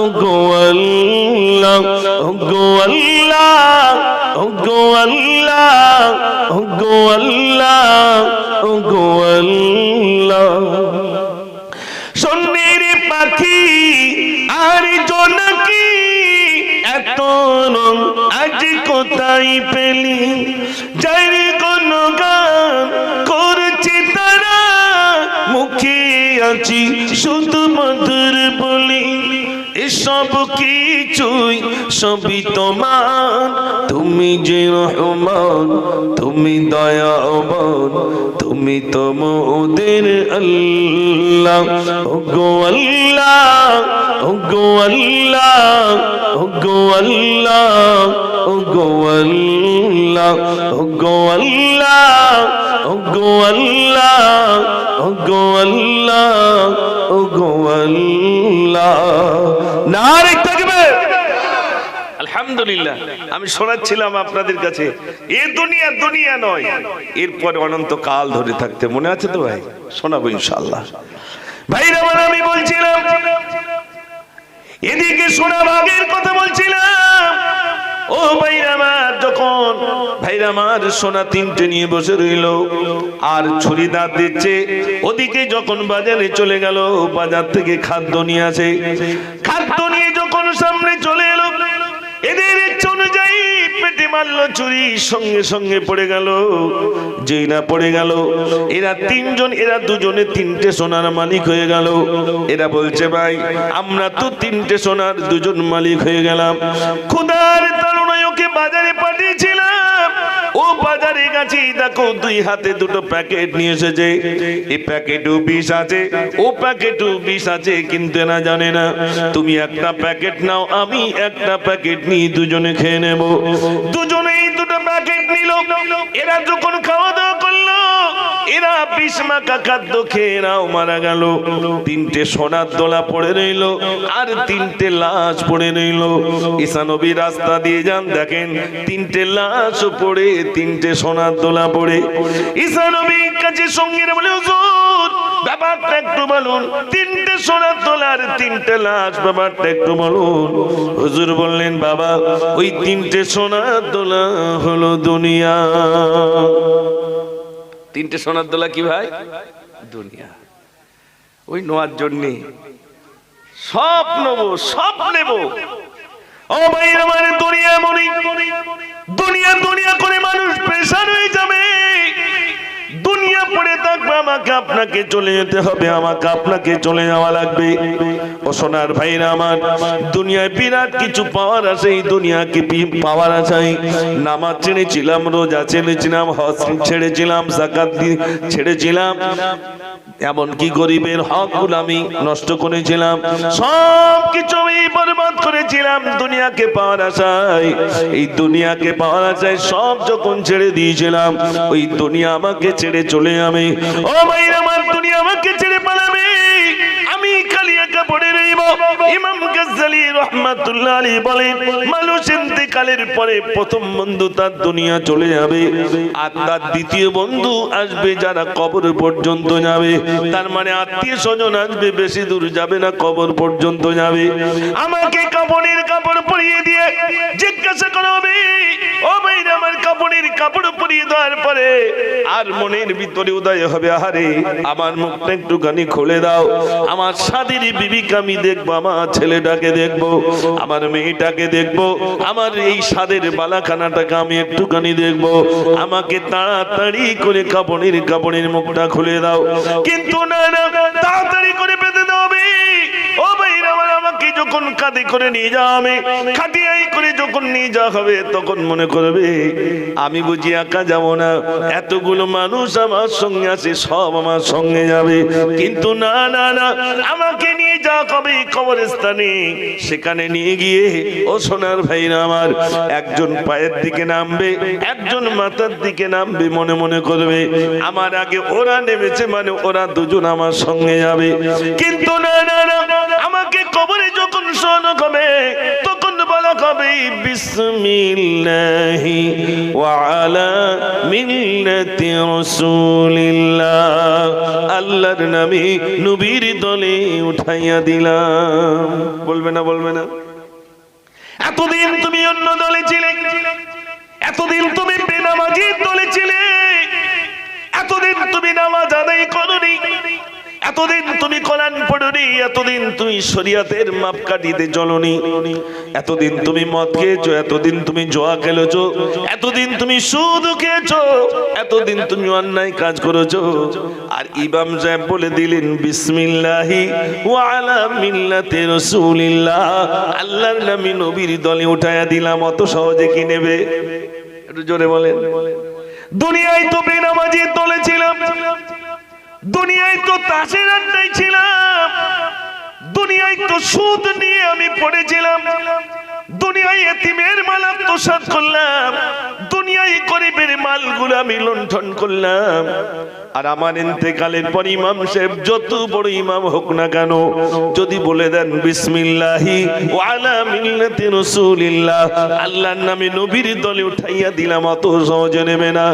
ওগো আল্লাহ, ওগো আল্লাহ, ওগো আল্লাহ, ওগো আল্লাহ, ওগো আল্লাহ। সোনের পাখি আর জোনাকি এত রং আজ কোথায় পেলি, যার কোন গান করছে তারা, মুখে আছি শুধু মধুর বলি। এসব কিছুই সবই তোমার, তুমি যে রহমান, তুমি দয়াবান, তুমি তো মোদের আল্লাহ। ওগো আল্লাহ, ওগো আল্লাহ, ওগো আল্লাহ, ওগো আল্লাহ, ওগো আল্লাহ, ওগো আল্লাহ, ওগো আল্লাহ, ওগো আল্লাহ। নারে তাকবীর। আলহামদুলিল্লাহ। আমি শোনাচ্ছিলাম আপনাদের কাছে, এ দুনিয়া দুনিয়া নয়, এরপর অনন্ত কাল ধরে থাকতে। মনে আছে তো ভাই? শোনাবো ইনশাআল্লাহ। ভাইরা আমার, আমি বলছিলাম এদিকে সোনা ভাগের কথা বলছিলাম। ও ভাইরা আমার, যখন ভাইরা আমার সোনা তিনটে নিয়ে বসে রইল আর ছুরি দাঁত দিচ্ছে, ওদিকে যখন বাজারে চলে গেল, বাজার থেকে খাদ্য নিয়ে আসে। খাদ্য নিয়ে যখন সামনে চলে এলো, এদের ইচ্ছা অনুযায়ী পেটে মারলো ছুরি, সঙ্গে সঙ্গে পড়ে গেল। যেই না পড়ে গেল, এরা তিনজন, এরা দুজনে তিনটে সোনার মালিক হয়ে গেল। এরা বলছে ভাই আমরা তো তিনটে সোনার দুজন মালিক হয়ে গেলাম। খোদার তাড়নায় ওকে বাজারে পাঠিয়েছিলাম, ও বাজারে গেছি, দেখো দুই হাতে দুটো প্যাকেট নিয়ে এসেছে। এই প্যাকেটও বিষ আছে, ও প্যাকেটও বিষ আছে, কিন্তু এরা জানে না। তুমি একটা প্যাকেট নাও, আমি একটা প্যাকেট নিয়ে দুজনে খেয়ে নেব। দুজনেই দুটো প্যাকেট নিল। এরা যখন খাওয়া দাওয়া করলো, এরা বিষ মাখা খাদ্য খেয়ে এরাও মারা গেল। তিনটে সোনার দোলা পড়ে রইল, আর তিনটে লাশ পড়ে রইল। ঈসা নবী রাস্তা দিয়ে যান, দেখেন তিনটে লাশ পড়ে, তিনটে সোনার দোলা পড়ে। ঈসা নবীর কাছে সঙ্গীরা বলে, হুজুর ব্যাপারটা একটু বলুন, তিনটে সোনার দোলার তিনটে লাশ, ব্যাপারটা একটু বলুন। হুজুর বললেন, বাবা ওই তিনটে সোনার দোলা হলো দুনিয়া। তিনটে সোনার দোলা কি ভাই? দুনিয়া। ওই নেওয়ার জন্য সব নেব, সব নেব। ও ভাই আমার, দুনিয়া মনি, দুনিয়া দুনিয়া করে মানুষ পেরেশান হয়ে যাবে। দুনিয়া পড়ে থাকবে, আমাকে আপনাকে চলে যেতে হবে, আমাকে আপনাকে চলে যাওয়া লাগবে। ও সোনার ভাইরা আমার, দুনিয়ায় বিরাট কিছু পাওয়ার আছে, এই দুনিয়াকে পাওয়ার আছে। নামাজ ছেড়েছিলাম, রোজা ছেড়েছিলাম, হজ ছেড়েছিলাম, যাকাত ছেড়েছিলাম, এমনকি গরিবের হকগুলো আমি নষ্ট করেছিলাম, সব কিছু আমি বরবাদ করেছিলাম দুনিয়াকে পাওয়ার আশায়। এই দুনিয়াকে পাওয়ার আশায় সব যখন ছেড়ে দিয়েছিলাম, ওই দুনিয়া আমাকে ছেড়ে চলে যাবে। ও ভাইরা আমার, দুনিয়া আমাকে ছেড়ে পালাবে, আমি খালি একা পড়ে রইব। ইমাম গাজ্জালী রাহমাতুল্লাহ আলাইহি বলেন, মানুষ ইন্তেকালের পরে প্রথম বন্ধু তার দুনিয়া চলে যাবে, আর তার দ্বিতীয় বন্ধু আসবে যারা কবর পর্যন্ত যাবে। তার মানে আত্মীয় স্বজন আসবে, বেশি দূর যাবে না, কবর পর্যন্ত যাবে। আমাকে কাপড়ের কাপড় পরিয়ে দিয়ে জিজ্ঞাসা করবে, ও ভাইরা আমার, কাপড়ের কাপড় পরিয়ে দেওয়ার পরে আর মনের ভিতরে উদয় হবে, আরে আমার মুখটা একটুখানি খুলে দাও, আমার সাদের বিবিকে আমি দেখবো, আমার ছেলেটাকে দেখবো, আমার মেয়েটাকে দেখবো, আমার এই সাদের বালাখানাটাকে আমি একটুখানি দেখবো, আমাকে তাড়াতাড়ি করে কাপড়ের মুখটা খুলে দাও। কিন্তু না না, তাড়াতাড়ি করে বেঁধে দেবে। ও ভাইরা আমার, আমাকে যখন কাঁধে করে নিয়ে যাওয়া হবে, খাটিয়াই করে যখন নিয়ে যাওয়া হবে, তখন মনে করবে আমি বুঝি একা যাবো না, এতগুলো মানুষ আমার সঙ্গে আছে, সব আমার সঙ্গে যাবে। কিন্তু না না না, আমাকে নিয়ে যাওয়া হবে কবরস্থানে। সেখানে নিয়ে গিয়ে, ও সোনার ভাইরা আমার, একজন পায়ের দিকে নামবে, একজন মাথার দিকে নামবে, মনে মনে করবে আমার আগে ওরা নেমেছে, মানে ওরা দুজন আমার সঙ্গে যাবে। কিন্তু না না না, আমাকে কবরে যখন শোনো হবে, তখন বলা হবে বিসমিল্লাহি ওয়া আলা মিল্লাতি রাসূলিল্লাহ, আল্লাহর নামে নবীর দলে উঠাইয়া দিলাম। বলবে না, বলবে না? এতদিন তুমি অন্য দলে ছিলে, এতদিন তুমি বেনামাজির দলে ছিলে, এতদিন তুমি নামাজ আদায় করনি, এতদিন তুমি কোরআন পড়নি, এতদিন তুমি শরীয়তের মাপকাঠিতে চলনি, এতদিন তুমি মদ খেয়েছো, এতদিন তুমি জুয়া খেলেছো, এতদিন তুমি সুদ খেয়েছো, এতদিন তুমি অন্যায় কাজ করেছো। আর ইমাম সাহেব বলে দিলেন বিসমিল্লাহি ওয়া আলা মিল্লাতি রাসূলিল্লাহ, আল্লাহর নামে নবীর দলে উঠায়া দিলাম। অত সহজে কি নেবে? একটু জোরে বলেন। দুনিয়ায় তো বেনামাজির দলে ছিলাম, দুনিয়ায় তো তাসের আড্ডায় ছিলাম, দুনিয়ায় তো সুদ নিয়ে আমি পড়েছিলাম, দুনিয়ায় এতিমের মাল আত্মসাৎ করলাম, দুনিয়ায় গরিবের মালগুলো আমি লুণ্ঠন করলাম। আর আমার ইন্তেকালের পর ইমাম সাহেব যত বড় ইমাম হোক না কেন, যদি বলে দেন বিসমিল্লাহি ওয়া আলা মিল্লাতি রাসূলিল্লাহ, আল্লাহর নামে নবীর দলে উঠাইয়া দিলাম, অত সহজে নেবে না।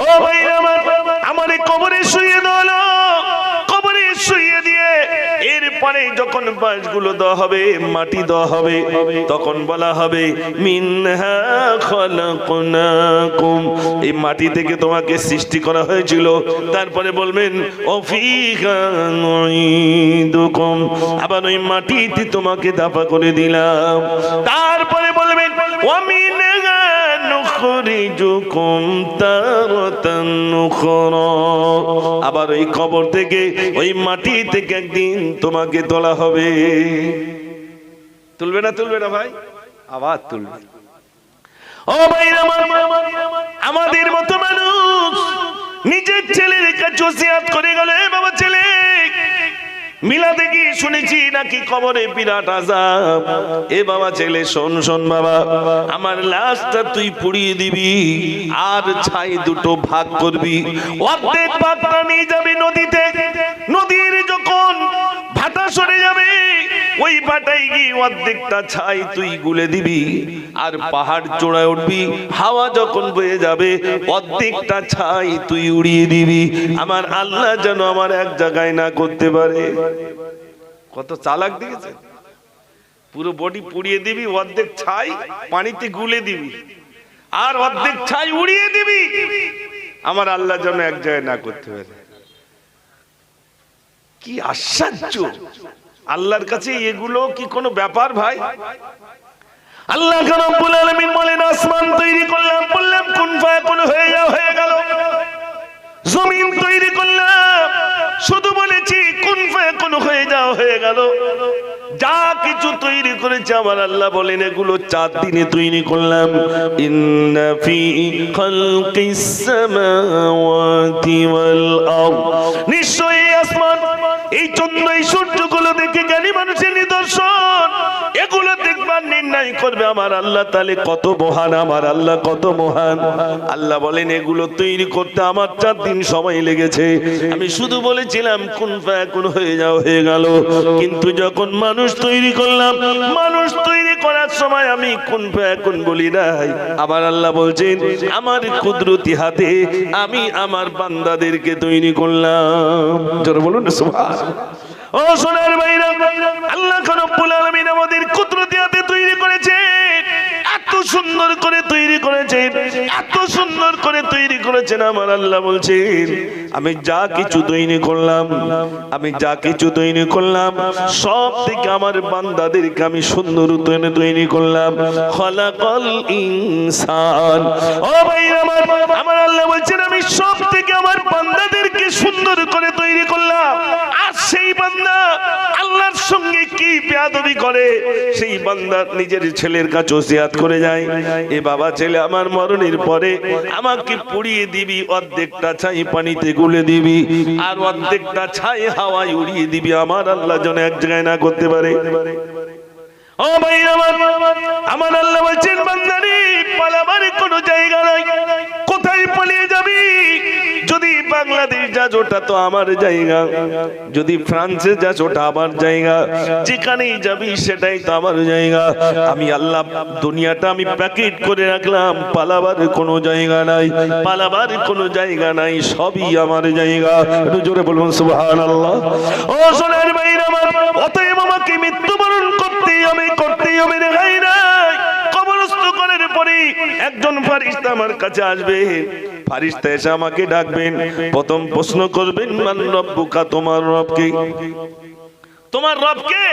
ও ভাই আমার, আমারে কবরে শুইয়ে দাও, কবরে শুইয়ে দিয়ে এরপরে যখন বাঁশগুলো দেওয়া হবে, মাটি দেওয়া হবে, তখন বলা হবে মিনহা খালাকনাকুম, এই মাটি থেকে তোমাকে সৃষ্টি করা হয়েছিল। তারপরে বলবেন ওফিহা নুঈদুকুম, আবার ওই মাটিতে তোমাকে দাফা করে দিলাম। তারপরে বলবেন ওয়া মিনহা নুখরিজুকুম তারাতান নুখরা, আবার ওই কবর থেকে, ওই মাটি থেকে একদিন তোমাকে তোলা হবে। তুলবে না, তুলবে না ভাই? আবার তুলবে। ও ভাই আমাদের মতো মানুষ নিজের ছেলের কাছে ওসিয়াত করে গেল, এ বাবা ছেলে, মিলাদে গিয়ে শুনেছি নাকি কবরে বিরাট আযাব, এ বাবা ছেলে শোন শোন বাবা, আমার লাশটা তুই পুড়িয়ে দিবি, আর ছাই দুটো ভাগ করবি, অর্ধেক ভাগটা নিয়ে যাবি নদীতে, নদীর যখন ভাটা সরে যাবে, ওই ভাটায় গিয়ে অর্ধেকটা ছাই তুই গুলে দিবি, আর পাহাড় চূড়ায় উঠবি, হাওয়া যখন বয়ে যাবে, অর্ধেকটা ছাই তুই উড়িয়ে দিবি। আমার আল্লাহ যেন আমার এক জায়গায় না করতে পারে। কত চালাক দেখেছে? পুরো বডি পুড়িয়ে দিবি, অর্ধেক ছাই পানিতে গুলে দিবি, আর অর্ধেক ছাই উড়িয়ে দিবি, আমার আল্লাহ যেন এক জায়গায় না করতে পারে। কি আশ্চর্য! আল্লাহর কাছে এগুলো কি কোনো ব্যাপার ভাই? আল্লাহ রাব্বুল আলামিন বলেন আসমান তৈরি করলাম, বললাম কুন ফায়াকুন হয়ে যাও, হয়ে গেল। জমিন তৈরি করলাম, কিছু তৈরি করেছে আমার আল্লাহ বলেন এগুলো 4 দিনে তৈরি করলাম। ইন্না ফি খালকিস সামাওয়াতি ওয়াল আরদ, নিশ্চয়ই আসমান, এই চন্দ্র, এই সূর্যগুলো দেখে জ্ঞানী মানুষের নিদর্শন, এগুলো দেখবার নির্ণয় করবে আমার আল্লাহ তাআলা কত মহান, আমার আল্লাহ কত মহান। আল্লাহ বলেন এগুলো তৈরি করতে আমার 4 দিন সময় লেগেছে। আমি শুধু বলেছিলাম কুন ফায়াকুন হয়ে যাও, হয়ে গেল। কিন্তু যখন মানুষ তৈরি করলাম, মানুষ তৈরি করার সময় আমি কুন ফায়াকুন বলি নাই। আমার আল্লাহ বলছেন আমার কুদরতি হাতে আমি আমার বান্দাদেরকে তৈরি করলাম। জোরে বলুন না সুবহানাল্লাহ। ও সোনার ভাইরা, আল্লাহ রব্বুল আলামিন আমাদের কুদরতি হাতে তৈরি করেছে, এত সুন্দর করে তৈরি করেছেন, এত সুন্দর করে তৈরি করেছেন। আমার আল্লাহ বলছেন আমি যা কিছু তৈরি করলাম, আমি যা কিছু তৈরি করলাম সব থেকে আমার বান্দাদেরকে আমি সুন্দর তৈরি করলাম। খলাকাল ইনসান, ও ভাইরা আমার আল্লাহ বলছেন আমি সব থেকে আমার বান্দাদেরকে সুন্দর করে তৈরি করলাম। আর সেই বান্দা আল্লাহর সঙ্গে কি বেয়াদবি করে, সেই বান্দা নিজের ছেলের কাছে ওসিয়াত করে যায়, এ বাবা ছেলে আমার মরণের পরে আমাকে পুড়িয়ে দিবি, অর্ধেকটা ছাই পানিতে গুলে দিবি, আর অর্ধেকটা ছাই হাওয়ায় উড়িয়ে দিবি। আমার আল্লাহ যেন এক জায়গায় না করতে পারে। ও ভাই আমার আল্লাহ বলছেন বান্দারে পালাবার কোনো জায়গা নাই, কোথায় পালিয়ে যাবি? যদি বাংলাদেশ যাস ওটা তো আমার জায়গা, যদি ফ্রান্সে যাস ওটা আমার জায়গা, যেখানেই যাবি সেটাই তো আমার জায়গা। আমি আল্লাহ দুনিয়াটা আমি প্যাকেট করে রাখলাম, পালাবার কোনো জায়গা নাই, পালাবার কোনো জায়গা নাই, সবই আমার জায়গা। একটু জোরে বলুন সুবহানাল্লাহ। ও সোনার ভাইরা আমার, অতএব আমাকে মৃত্যুবরণ করতেই হবে, করতেই হবে, রেহাই নাই। কবরস্থ করার পরে একজন ফেরেশতা আমার কাছে আসবে, ফেরেশতা এসে আমাকে ডাকবেন, প্রথম প্রশ্ন করবেন মান রব্বুকা, তোমার রব কে? তোমার রব কে?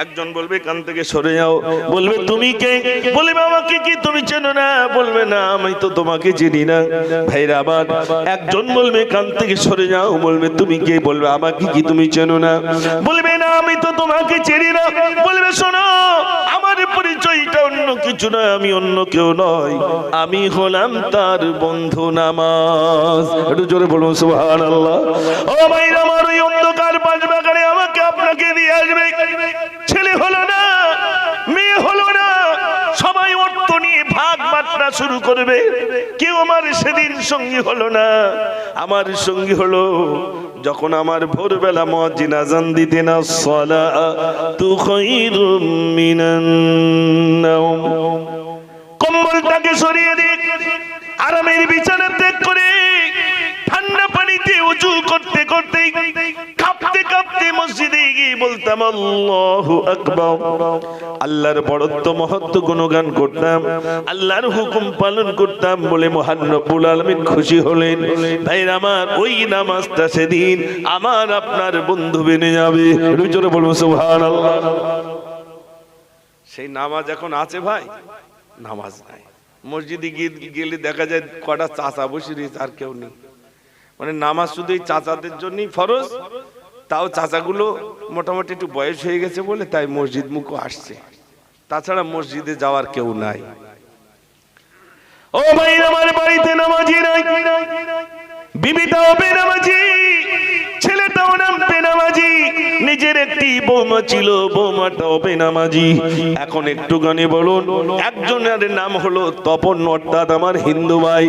একজন বলবে কান থেকে সরে যাও, বলবে তুমি কে? বলবে আমাকে কি তুমি চেনো না? বলবে না আমি তো তোমাকে চিনি না। ভাইরা আমার, একজন বলবে কান থেকে সরে যাও, বলবে তুমি কে? বলবে আমাকে কি তুমি চেনো না? বলবে না আমি তো তোমাকে চিনি না। বলবে শোনো, আমার পরিচয়টা অন্য কিছু নয়, আমি অন্য কেউ নয়, আমি হলাম তার বন্ধু নামাজ। একটু জোরে বলুন সুবহানাল্লাহ। ও ভাইরা আমার, ওই অন্ধকার বাঁশবাগানে আমাকে আপনাকে দিয়ে আসবে, ছেলে হলো না, মেয়ে হলো না, সবাই অর্থ নিয়ে ভাগ বাটনা শুরু করবে। কেউ আমার সেদিন সঙ্গী হলো না। আমার সঙ্গী হলো যখন আমার ভোরবেলা মুয়াজ্জিন আযান দিতেন, আসসালাতু খায়রুম মিনান নাওম, কম্বলটাকে সরিয়ে দিয়ে আরামের বিছানা ত্যাগ করে ঠান্ডা পানিতে ওযু করতে করতে কাঁপতে কাঁপতে মসজিদে গিয়ে বলতাম আল্লাহু আকবার। আল্লাহর বড়ত্ব মহত্ব গুণগান করতাম, আল্লাহর হুকুম পালন করতাম বলে মহান রব্বুল আলামিন খুশি হলেন। ভাইরা আমার, ওই নামাজটা সেদিন আমার আপনার বন্ধু বেনে যাবে। জোরে বলুন সুবহানাল্লাহ। সেই নামাজ এখন আছে ভাই? নামাজ নাই। মসজিদে গেলে দেখা যায় কটা চাচা বসে রয়েছে, আর কেউ নেই। মানে নামাজ শুধু এই চাচাদের জন্যই ফরজ, তাও চাচাগুলো মোটামুটি একটু বয়স হয়ে গেছে বলে তাই মসজিদ মুখো আসছে, তাছাড়া মসজিদে যাওয়ার কেউ নাই। ও ভাই আমার, বাড়িতে নামাজি নাই, বিবিটাও বেনামাজি, ছেলেটাও নাম বেনামাজি, নিজের একটি বৌমা ছিল, বৌমাটাও বেনামাজি। এখন একটুখানি বলুন, একজনের নাম হলো তপন, অর্থাৎ আমার হিন্দু ভাই,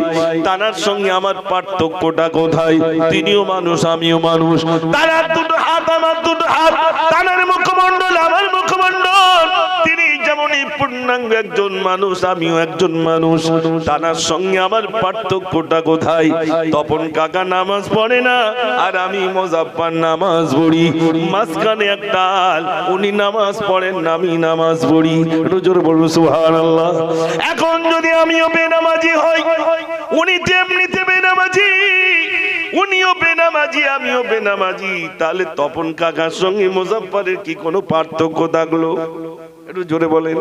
তার সঙ্গে আমার পার্থক্যটা কোথায়? তিনিও মানুষ, আমিও মানুষ, তার দুটো হাত আমার দুটো হাত, তার মুখমণ্ডল আমার মুখমণ্ডল, তিনি যেমনই পূর্ণাঙ্গ একজন মানুষ, আমিও একজন মানুষ, তার সঙ্গে আমার পার্থক্যটা কোথায়? তপন কাকা নামাজ পড়ে না, আর আমি মোজাফফর নামাজ পড়ি, মাঝখানে একটা আল, উনি নামাজ পড়েন না, আমি নামাজ পড়ি। জোরে বলুন সুবহানাল্লাহ। এখন যদি আমিও বেনামাজি হই, উনি যেমনিতে বেনামাজি, উনিও বেনামাজি, আমিও বেনামাজি, তাহলে তপন কাকার সঙ্গে মোজাফফরের কি কোনো পার্থক্য থাকলো? একটু জোরে বলেন।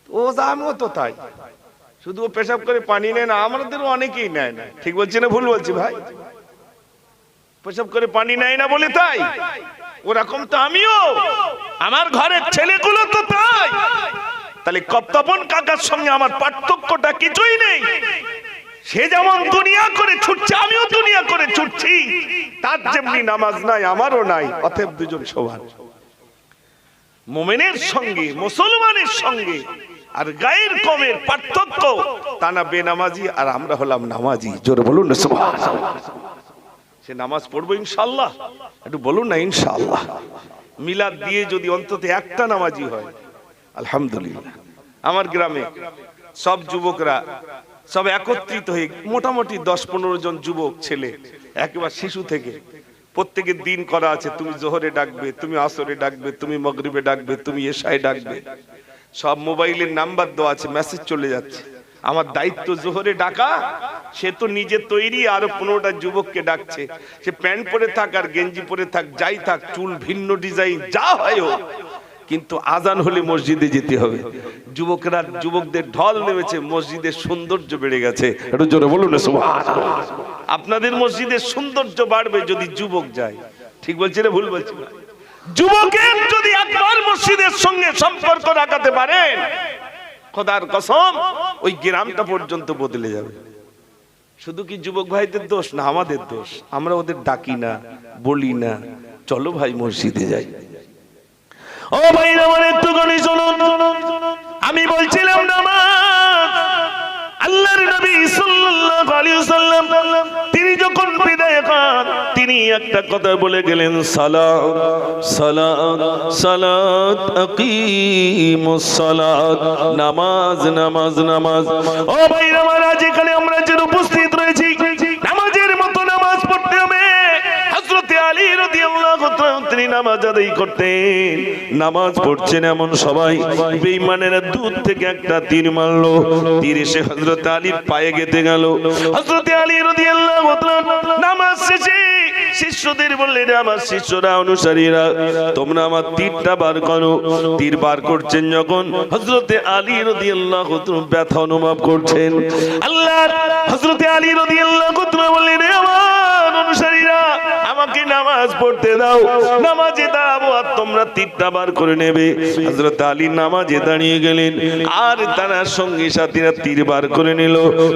ও আমিও তো তাই, শুধু পেশাব করে পানি নেয় না, আমাদেরও অনেকেই নেয় না। ঠিক বলছি না ভুল বলছি ভাই? পেশাব করে পানি নেয় না বলে তাই, ওরকম তো আমিও। আমার ঘরের ছেলেগুলো তো তাই। তাহলে তপন কাকার সঙ্গে আমার পার্থক্যটা কিছুই নেই। সে যেমন দুনিয়া করে ছুটছে, আমিও দুনিয়া করে ছুটছি। তার যেমনি নামাজ নাই, আমারও নাই, অতএব দুজন সমান। মুমিনের সঙ্গে মুসলমানের সঙ্গে আর গায়ের কমের পার্থক্য তা না বেনামাজি আর আমরা হলাম নামাজি। জোরে বলুন না সুবহানাল্লাহ। সে নামাজ পড়বো ইনশাআল্লাহ, একটু বলুন না ইনশাআল্লাহ। মিলাদ দিয়ে যদি অন্তত একটা নামাজি হয় আলহামদুলিল্লাহ। আমার গ্রামে সব যুবকরা সব একত্রিত হয়ে মোটামুটি 10-15 জন যুবক ছেলে, একেবারে শিশু থেকে প্রত্যেকের দিন করা আছে। তুমি জোহরে ডাকবে, তুমি আসরে ডাকবে, তুমি মাগরিবে ডাকবে, তুমি এশায় ডাকবে। সব মোবাইলের নাম্বার দেওয়া আছে, মেসেজ চলে যাচ্ছে। আমার দায়িত্ব জোহরে ডাকা। সে তো নিজে তৈরি, আরো 15টা যুবককে ডাকছে। সে প্যান্ট পরে থাক আর গেঞ্জি পরে থাক, যাই থাক, চুল ভিন্ন ডিজাইন যা হয় হোক, কিন্তু আজান হলে মসজিদে যেতে হবে। যুবকরা, যুবকদের ঢল নেমেছে, মসজিদের সৌন্দর্য বেড়ে গেছে। একটু জোরে বলুন না সুবহানাল্লাহ। আপনাদের মসজিদের সৌন্দর্য বাড়বে যদি যুবক যায়। ঠিক বলছি না ভুল বলছি না? যুবকের যদি একবার মসজিদের সঙ্গে সম্পর্ক রাখাতে পারেন, খোদার কসম ওই গ্রামটা পর্যন্ত বদলে যাবে। শুধু কি যুবক ভাইদের দোষ না, আমাদের দোষ। আমরা ওদের ডাকি না, বলি না, চলো ভাই মসজিদে যাই। ও ভাই আমার একটুখানি শুনুন, আমি বলছিলাম নামাজ। আল্লাহর নবী সাল্লাল্লাহু আলাইহি ওয়াসাল্লাম তিনি যখন বিদায় হন, তিনি একটা কথা বলে গেলেন, সালাত সালাত সালাত আকিমুস সালাত, নামাজ নামাজ নামাজ। ও ভাই আমার আজ এখানে আমরা যে উপস্থিত রয়েছি, নামাজের মতো নামাজ পড়তে হবে। হযরত আলী রাদিয়াল্লাহু তাআলা তিনি নামাজ আদায় করতেন। নামাজ পড়ছেন এমন সবাই বেঈমানেরা দূর থেকে একটা তীর মারলো। তীর এসে হযরত আলীর পায়ে গেঁথে গেল। হযরত আলী রাদিয়াল্লাহু তাআলা নামাজ শেষে শিষ্যদের বললেন, আমার শিষ্যরা, অনুসারীরা, তোমরা আমার তীরটা বার করো। তীর বার করছেন যখন হযরত আলী রাদিয়াল্লাহু তাআলা ব্যথা অনুভব করছেন। আল্লাহ হযরত আলী রাদিয়াল্লাহু তাআলা বললেন, আমার অনুসারীরা, আমাকে নামাজ পড়তে দাও, নামাজে দাঁড়াবো আর তোমরা তীরটা বার করে নেবে। হযরত আলী নামাজে দাঁড়িয়ে গেলেন আর তার সঙ্গী সাথীরা তীর বার করে নিল।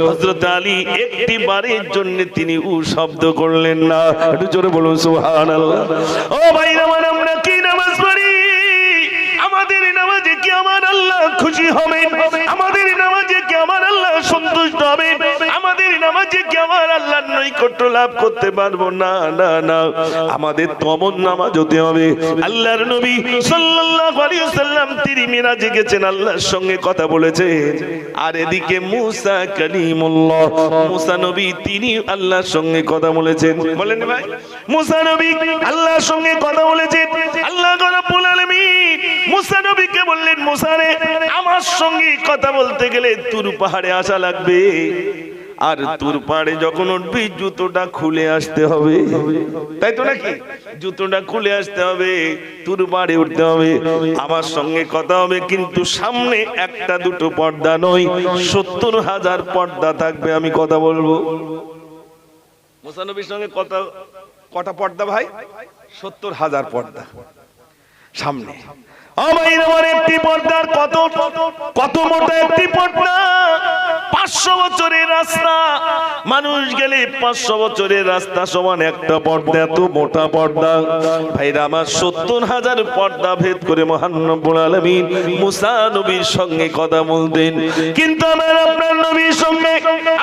হযরত আলী একটি বারের জন্য তিনি শব্দ করলেন না। একটু জোরে বলুন সুবহানাল্লাহ। ও ভাই আমার, আমরা কি নামাজ পড়ি? আমাদের নামাজে কি আমার আল্লাহ খুশি হবেন? আমাদের নামাজে কি আমার আল্লাহ সন্তুষ্ট হবেন? আমাদের নামাজে কি আমার আল্লাহর নৈকট্য লাভ করতে পারবো? না না না, আমাদের তমন নামাজ হতে হবে। আল্লাহর নবী সাল্লাল্লাহু আলাইহি ওয়াসাল্লাম তিনি মিরাজে গেছেন, আল্লাহর সঙ্গে কথা বলেছেন। আর এদিকে মুসা কালিমুল্লাহ, মুসা নবী তিনি আল্লাহর সঙ্গে কথা বলেছেন। বলেন ভাই, মুসা নবী আল্লাহর সঙ্গে কথা বলেছেন। আল্লাহ রাব্বুল আলামিন মুসা নবীকে বললেন, মুসা রে, আমার সঙ্গে কথা বলতে গেলে তুর পাহাড়ে আসা লাগবে। আর তুর পাহাড়ে যখন উঠবি জুতোটা খুলে আসতে হবে, তাই তো নাকি? জুতোটা খুলে আসতে হবে, তুর পাহাড়ে উঠতে হবে, আমার সঙ্গে কথা হবে। কিন্তু সামনে একটা দুটো পর্দা নয়, 70,000 পর্দা থাকবে, আমি কথা বলবো। মুসা নবীর সঙ্গে কথা, কটা পর্দা ভাই? 70,000 পর্দা সামনে। আমার একটি পর্দার কত কত মোটা একটি পর্দা, 500 বছরের রাস্তা। মানুষ গেলে 500 বছরের রাস্তা সমান একটা পর্দা, এত মোটা পর্দা। ভাইরা আমার, 70,000 পর্দা ভেদ করে মহান রব্বুল আলামিন মুসা নবীর সঙ্গে কথা বলতেন। কিন্তু আমার আপনার নবীর সঙ্গে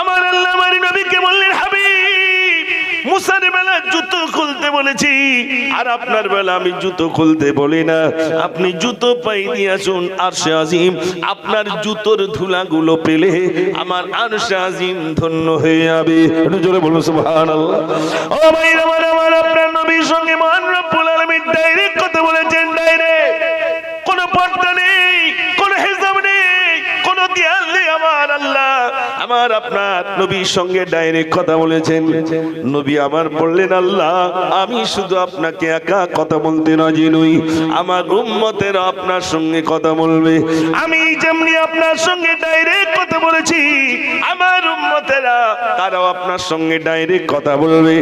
আমার আল্লাহ আমার নবীকে বললেন, হাবিব, মুসার বেলা জুতো খুলতে বলেছি, আর আপনার বেলা আমি জুতো খুলতে বলি না। আপনি জুতো পাই দিয়ে আসুন আরশে আজিম, আপনার জুতোর ধুলাগুলো পেলে আমার আরশে আজিম ধন্য হয়ে যাবে। একটু জোরে বলুন সুবহানাল্লাহ। ও ভাই আমার, আমার আপনার নবীর সঙ্গে মহান রব্বুল আলামিন ডাইরেক্ট কথা বলেছেন, ডাইরেক্ট। কোনো পর্দা নেই, কোনো হিজাব নেই, কোনো দেয়াল নেই। আমার আল্লাহ আমার আপনার নবীর সঙ্গে ডাইরেক্ট কথা বলেছেন। নবী আমার বললেন, আল্লাহ, আমি শুধু আপনাকে একা কথা বলতে রাজি নই, আমার উম্মতেরা আপনার সঙ্গে কথা বলবে। আমি যেমনি আপনার সঙ্গে ডাইরেক্ট কথা বলেছি, আমার উম্মতেরা তারাও আপনার সঙ্গে ডাইরেক্ট কথা বলবে।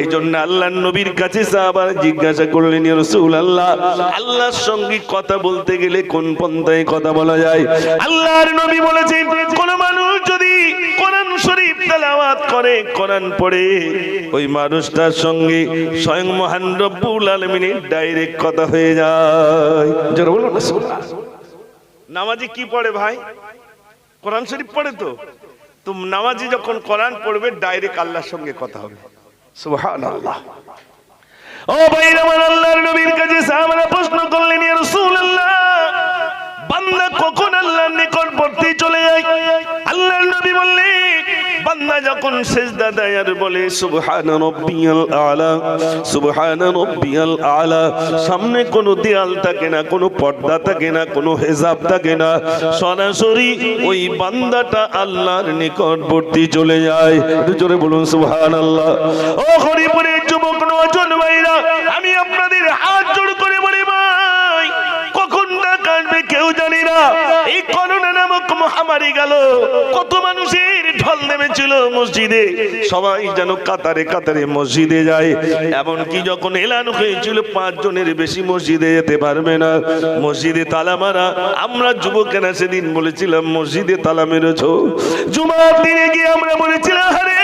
এই জন্য আল্লাহর নবীর কাছে সাহাবারা জিজ্ঞাসা করলেন, ইয়া রাসূলুল্লাহ, আল্লাহর সঙ্গে কথা বলতে গেলে কোন পন্থায় কথা বলা যায়? আল্লাহর নবী বলেছেন, কোন মানুষ যদি কোরআন শরীফ তেলাওয়াত করে, কোরআন পড়ে, ওই মানুষটার সঙ্গে স্বয়ং মহান রব্বুল আলামিনের ডাইরেক্ট কথা হয়ে যায়। যারা বলো না সুবহানাল্লাহ। নামাজি কি পড়ে ভাই? কোরআন শরীফ পড়ে। তো নামাজি যখন কোরআন পড়বে ডাইরেক্ট আল্লাহর সঙ্গে কথা হবে। সুবহানাল্লাহ। ও ভাইরা আমার, আল্লাহর নবীর কাছে সাহাবারা প্রশ্ন করলেন, ইয়া রাসূলুল্লাহ, বান্দা কখন আল্লাহর নিকটবর্তী চলে যায়? আল্লাহর নবী বললেন, বান্দা যখন সিজদা দেয় আর বলে সুবহান রাব্বিয়াল আলা, সুবহান রাব্বিয়াল আলা, সামনে কোনো দেয়াল থাকে না, কোনো পর্দা থাকে না, কোনো হিজাব থাকে না, সরাসরি ওই বান্দাটা আল্লাহর নিকটবর্তী চলে যায়। একটু জোরে বলুন সুবহানাল্লাহ। ও হরিপুরের যুবক নওজোয়ান ভাইরা, আমি আপনাদের হাত জোড় করে বলি, ভাই কখন না কাটবে কেউ জানি না। এই করোনা নামক মহামারী গেল, কত মানুষের ঢল নেমেছিল মসজিদে, সবাই যেন কাতারে কাতারে মসজিদে যায়। এমনকি যখন এলান হয়েছিল 5 জনের বেশি মসজিদে যেতে পারবে না, মসজিদে তালা মারা, আমরা যুবকেরা সেদিন বলেছিলাম মসজিদে তালা মেরেছ। জুমার দিনে গিয়ে আমরা বলেছিলাম, আরে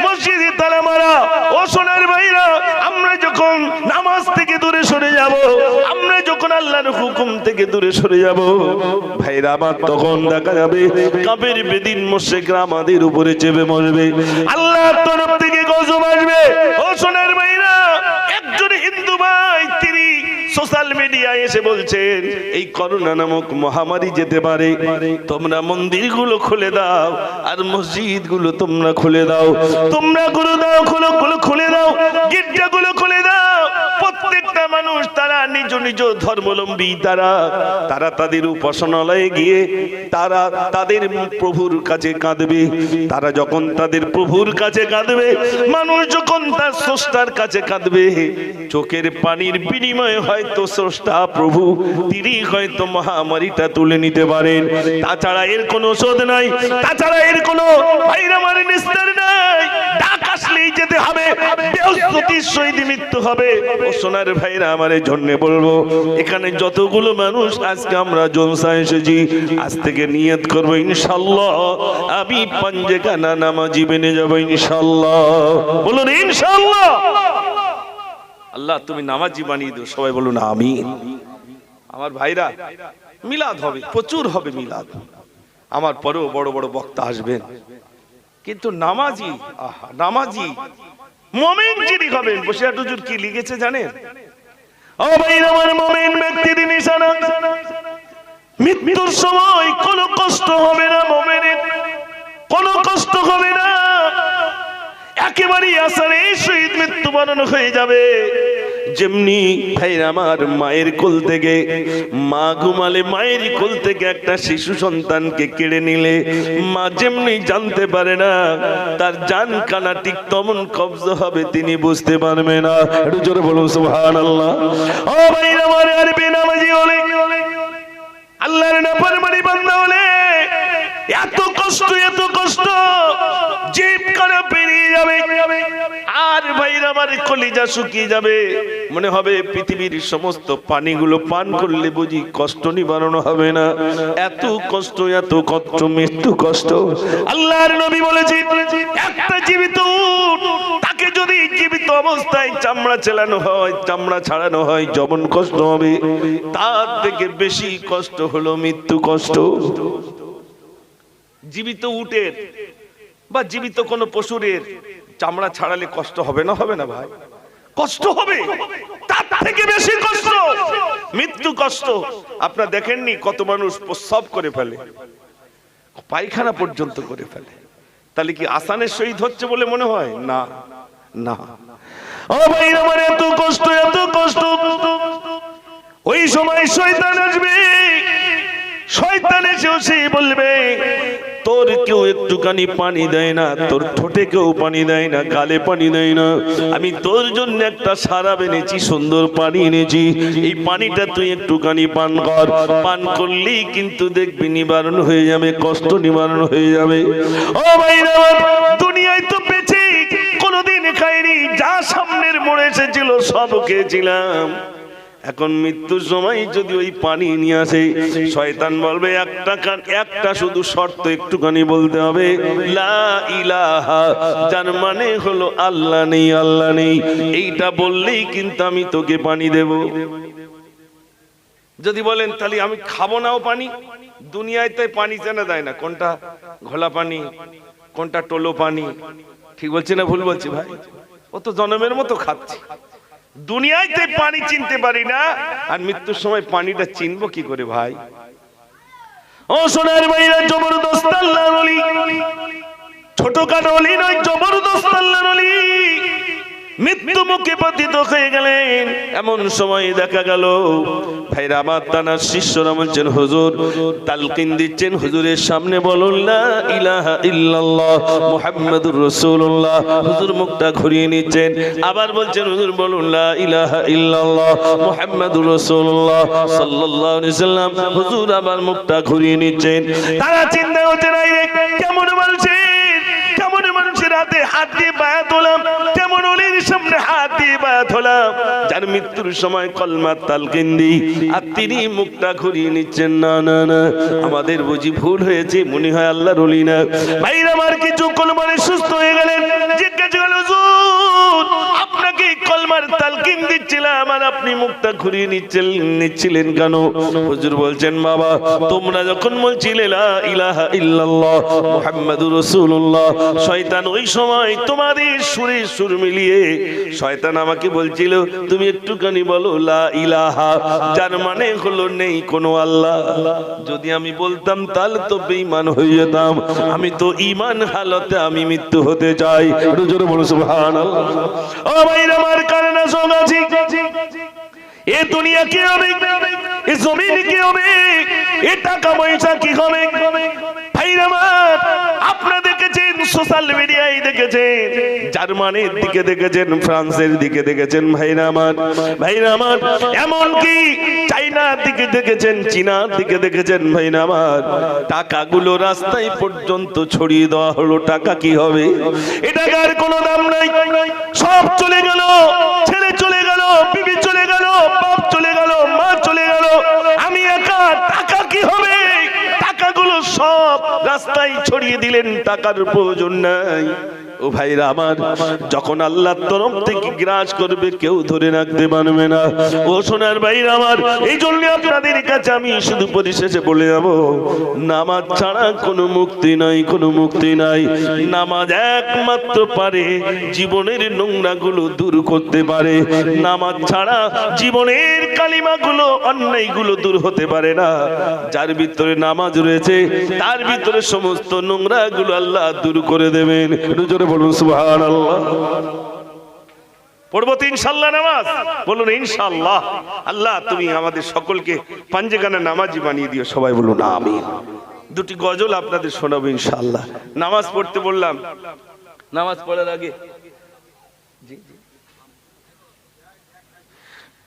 মসজিদে তালা মারা। ও সোনার ভাইরা, আমরা যখন নামাজ থেকে দূরে সরে যাব, আমরা যখন আল্লাহর হুকুম থেকে দূরে সরে যাব, ভাইরা আমার, তখন দেখা যাবে কাফের বেদিন মুশরিকরা আমাদের উপরে চেপে মরবে, আল্লাহর তরফ থেকে গজব আসবে। ও সোনার ভাইরা, একজন হিন্দু ভাই তিনি সোশ্যাল মিডিয়ায় এসে বলছেন, এই করোনা নামক মহামারী যেতে পারে, তোমরা মন্দিরগুলো খুলে দাও আর মসজিদগুলো তোমরা খুলে দাও, তোমরা গুরুদাও খুলে দাও, গির্জাগুলো খুলে দাও। প্রত্যেকটা মানুষ তারা নিজ নিজ ধর্মাবলম্বী, তারা তাদের উপাসনালয়ে গিয়ে তারা তাদের প্রভুর কাছে কাঁদবে। তারা যখন তাদের প্রভুর কাছে কাঁদবে, মানুষ যখন তার স্রষ্টার কাছে কাঁদবে, চোখের পানির বিনিময়ে হয়তো স্রষ্টা প্রভু তিনি হয়তো মহামারীটা তুলে নিতে পারেন। তাছাড়া এর কোনো ওষুধ নাই, তাছাড়া এর কোনো ভাইরামারি নিস্তার নাই। ডাক আসলেই যেতে হবে, বেহুশতির সহিত মৃত্যু হবে। ও সোনার ভাইরা, আমার জন্য বলবো, এখানে যতগুলো মানুষ আজকে আমরা জলসা এসেছি, আজ থেকে নিয়ত করবো ইনশাআল্লাহ আমি পাঞ্জেখানা নামাজি বেনে যাবো ইনশাআল্লাহ। বলুন ইনশাআল্লাহ। আল্লাহ তুমি নামাজি বানিয়ে দিও। সবাই বলুন আমিন। আমার ভাইরা, মিলাদ হবে, প্রচুর হবে মিলাদ। আমার পরেও বড় বড় বক্তা আসবেন, কিন্তু নামাজি, নামাজি মুমিন যিনি হবেন, বসিয়া হুজুর কি লিখেছে জানেন? ও ভাইরা আমার, মুমিন ব্যক্তির নিশানা, মৃত্যুর সময় কোনো কষ্ট হবে না, মুমিনের কোনো কষ্ট হবে না, একেবারে আসানে শহীদ মৃত্যুবরণ হয়ে যাবে। যেমনি ভাইরা আমার, মায়ের কোল থেকে, মা ঘুমালে মায়ের কোল থেকে একটা শিশু সন্তানকে কেড়ে নিলে মা যেমনি জানতে পারে না তার জান কানা ঠিক তেমন কবজ হবে, তিনি বুঝতে পারবে না। একটু জোরে বলুন সুবহানাল্লাহ। ও ভাইরা আমার, আর বেনামাজি হলে, আল্লাহর নাফরমানি বান্দা হলে এত কষ্ট জিভ কানা পেরিয়ে যাবে, আর ভাইরা আমার কলিজা শুকিয়ে যাবে। মনে হবে পৃথিবীর সমস্ত পানিগুলো পান করলে বুঝি কষ্ট নিবারণ হবে না। এত কষ্ট মৃত্যু কষ্ট। আল্লাহর নবী বলেছেন, একটা জীবিত উট, তাকে যদি জীবিত অবস্থায় চামড়া ছাড়ানো হয় যেমন কষ্ট হবে, তার থেকে বেশি কষ্ট হলো মৃত্যু কষ্ট। জীবিত উটের বা জীবিত কোন পশুরের চামড়া ছাড়ালে কষ্ট হবে না? হবে না ভাই? কষ্ট হবে, তার থেকে বেশি কষ্ট মৃত্যু কষ্ট। আপনারা দেখেননি কত মানুষ প্রস্রাব করে ফেলে, পায়খানা পর্যন্ত করে ফেলে, তাহলে কি আসানের শহীদ হচ্ছে বলে মনে হয়? না না। ও ভাই আমার, এত কষ্ট ওই সময় শয়তান আসবে, শয়তান এসে বলবে, তোর কেউ একটুখানি পানি দেয় না, তোর ঠোঁটে কেউ পানি দেয় না, গালে পানি দেয় না, আমি তোর জন্য একটা সারাপ এনেছি, সুন্দর পানি এনেছি, এই পানিটা তুই একটুখানি পান কর। পান করলেই কিন্তু দেখবি নিবারণ হয়ে যাবে, কষ্ট নিবারণ হয়ে যাবে। ও ভাই, দুনিয়ায় এসেছিল সব খেয়েছিলাম, এখন মৃত্যুর সময় যদি ওই পানি নিয়ে আসে, শয়তান বলবে একটা শুধু শর্ত একটুখানি বলতে হবে, লা ইলাহা, যার মানে হলো আল্লাহ নেই, আল্লাহ নেই। এইটা বললেই কিন্তু আমি তোকে পানি দেব। যদি বলেন তাহলে আমি খাবো নাও পানি, দুনিয়ায় তাই পানি চেনা দেয় না, কোনটা ঘোলা পানি কোনটা টোলো পানি। ঠিক বলছি না ভুল বলছি ভাই? ও তো জনমের মতো খাচ্ছে। দুনিয়াতে পানি চিনতে পারি না, আর মৃত্যুর সময় পানিটা চিনবো কি করে ভাই? ও সোনার ভাইরা, জবরদস্ত আল্লাহর ওলি, ছোটখাটো ওলি নয়, জবরদস্ত আল্লাহর ওলি মৃত্যু মুখে পতিত হয়ে গেলেন। এমন সময় দেখা গেল ভাইরা আমার, তানার শিষ্যরা বলছেন হুজুর, তালকিন দিচ্ছেন, হুজুরের সামনে বলুন লা ইলাহা ইল্লাল্লাহ মুহাম্মাদুর রাসূলুল্লাহ। হুজুর মুখটা ঘুরিয়ে নিচ্ছেন, আবার বলছেন হুজুর বলুন লা ইলাহা ইল্লাল্লাহ মুহাম্মাদুর রাসূলুল্লাহ সাল্লাল্লাহু আলাইহি সাল্লাম। হুজুর আবার মুখটা ঘুরিয়ে নিচ্ছেন। তারা চিন্তা হচ্ছে না, কেমন বলছেন, কেমন মানুষের হাতে হাত দিয়ে বায়াত হলাম, কেমন ওলির সামনে হাত দিয়ে বায়াত হলাম, যার মৃত্যুর সময় কলমা তালকিন দিই, আর তিনি মুখটা ঘুরিয়ে নিচ্ছেন। না না না, আমাদের বুঝি ভুল হয়েছে, মনে হয় আল্লাহর ওলি না। ভাইরা আমার, কিছুক্ষণ পরে সুস্থ হয়ে গেলেন। জিজ্ঞাসা করলেন হুজুর, আপনাকে কলমার তালকিন দিচ্ছিলাম আর আপনি মুখটা ঘুরিয়ে নিচ্ছিলেন কেন? হুজুর বলছেন বাবা, তোমরা যখন বলছিলে লা ইলাহা ইল্লাল্লাহ মুহাম্মাদুর রাসূলুল্লাহ, শয়তান ওই সময় তোমাদের সুরে সুর মিলিয়ে শয়তান আমাকে বলছিল তুমি একটুখানি বলো লা ইলাহা, যার মানে হলো নেই কোনো আল্লাহ। যদি আমি বলতাম তাহলে তো বেঈমান হয়ে যেতাম। আমি তো ঈমান হালতে আমি মৃত্যু হতে চাই। একটু জোরে বলো সুবহানাল্লাহ। ও ভাইরা আমার, কারণে সোগাছি, এ দুনিয়া কি হবে, এ জমিন কি হবে, এ টাকা পয়সা কি হবে? ভাইরা আমার, আপনারা দেখেছেন সোশ্যাল মিডিয়ায়, দেখেছেন জার্মানির দিকে দেখেছেন, ফ্রান্সের দিকে দেখেছেন, ভাইরা আমার, ভাইরা আমার, এমনকি চাইনার দিকে দেখেছেন, চীনার দিকে দেখেছেন, ভাইরা আমার, টাকাগুলো রাস্তায় পর্যন্ত ছড়িয়ে দেওয়া হলো। টাকা কি হবে? এ টাকার কোনো দাম নাই, সব চলে গেল, ছেলে চলে গেল, বিবি চলে গেল, বাপ চলে গেল, মা চলে গেল, আমি একা। টাকা কি হবে? টাকাগুলো সব রাস্তায় ছড়িয়ে দিলেন, টাকার প্রয়োজন নাই। ও ভাইরা আমার, যখন আল্লাহর তরফ থেকে গ্রাস করবে কেউ ধরে রাখতে পারবে না। ও সোনার ভাইরা আমার, এই জন্য আপনাদের কাছে আমি শুধু পরিশেষে বলে যাব, নামাজ ছাড়া কোনো মুক্তি নাই, কোনো মুক্তি নাই। নামাজ একমাত্র পারে জীবনের নোংরাগুলো দূর করতে পারে। নামাজ ছাড়া জীবনের কালিমাগুলো, অন্যায়গুলো দূর হতে পারে না। যার ভিতরে নামাজ রয়েছে তার ভিতরে সমস্ত নোংরাগুলো আল্লাহ দূর করে দেবেন। বলুন সুবহানাল্লাহ। পড়বো তো ইনশাআল্লাহ নামাজ? বলুন ইনশাআল্লাহ। আল্লাহ তুমি আমাদের সকলকে পাঞ্জেগানা নামাজি বানিয়ে দিও। সবাই বলুন আমিন। দুটি গজল আপনাদের শোনাবো ইনশাআল্লাহ। নামাজ পড়তে বললাম, নামাজ পড়ার আগে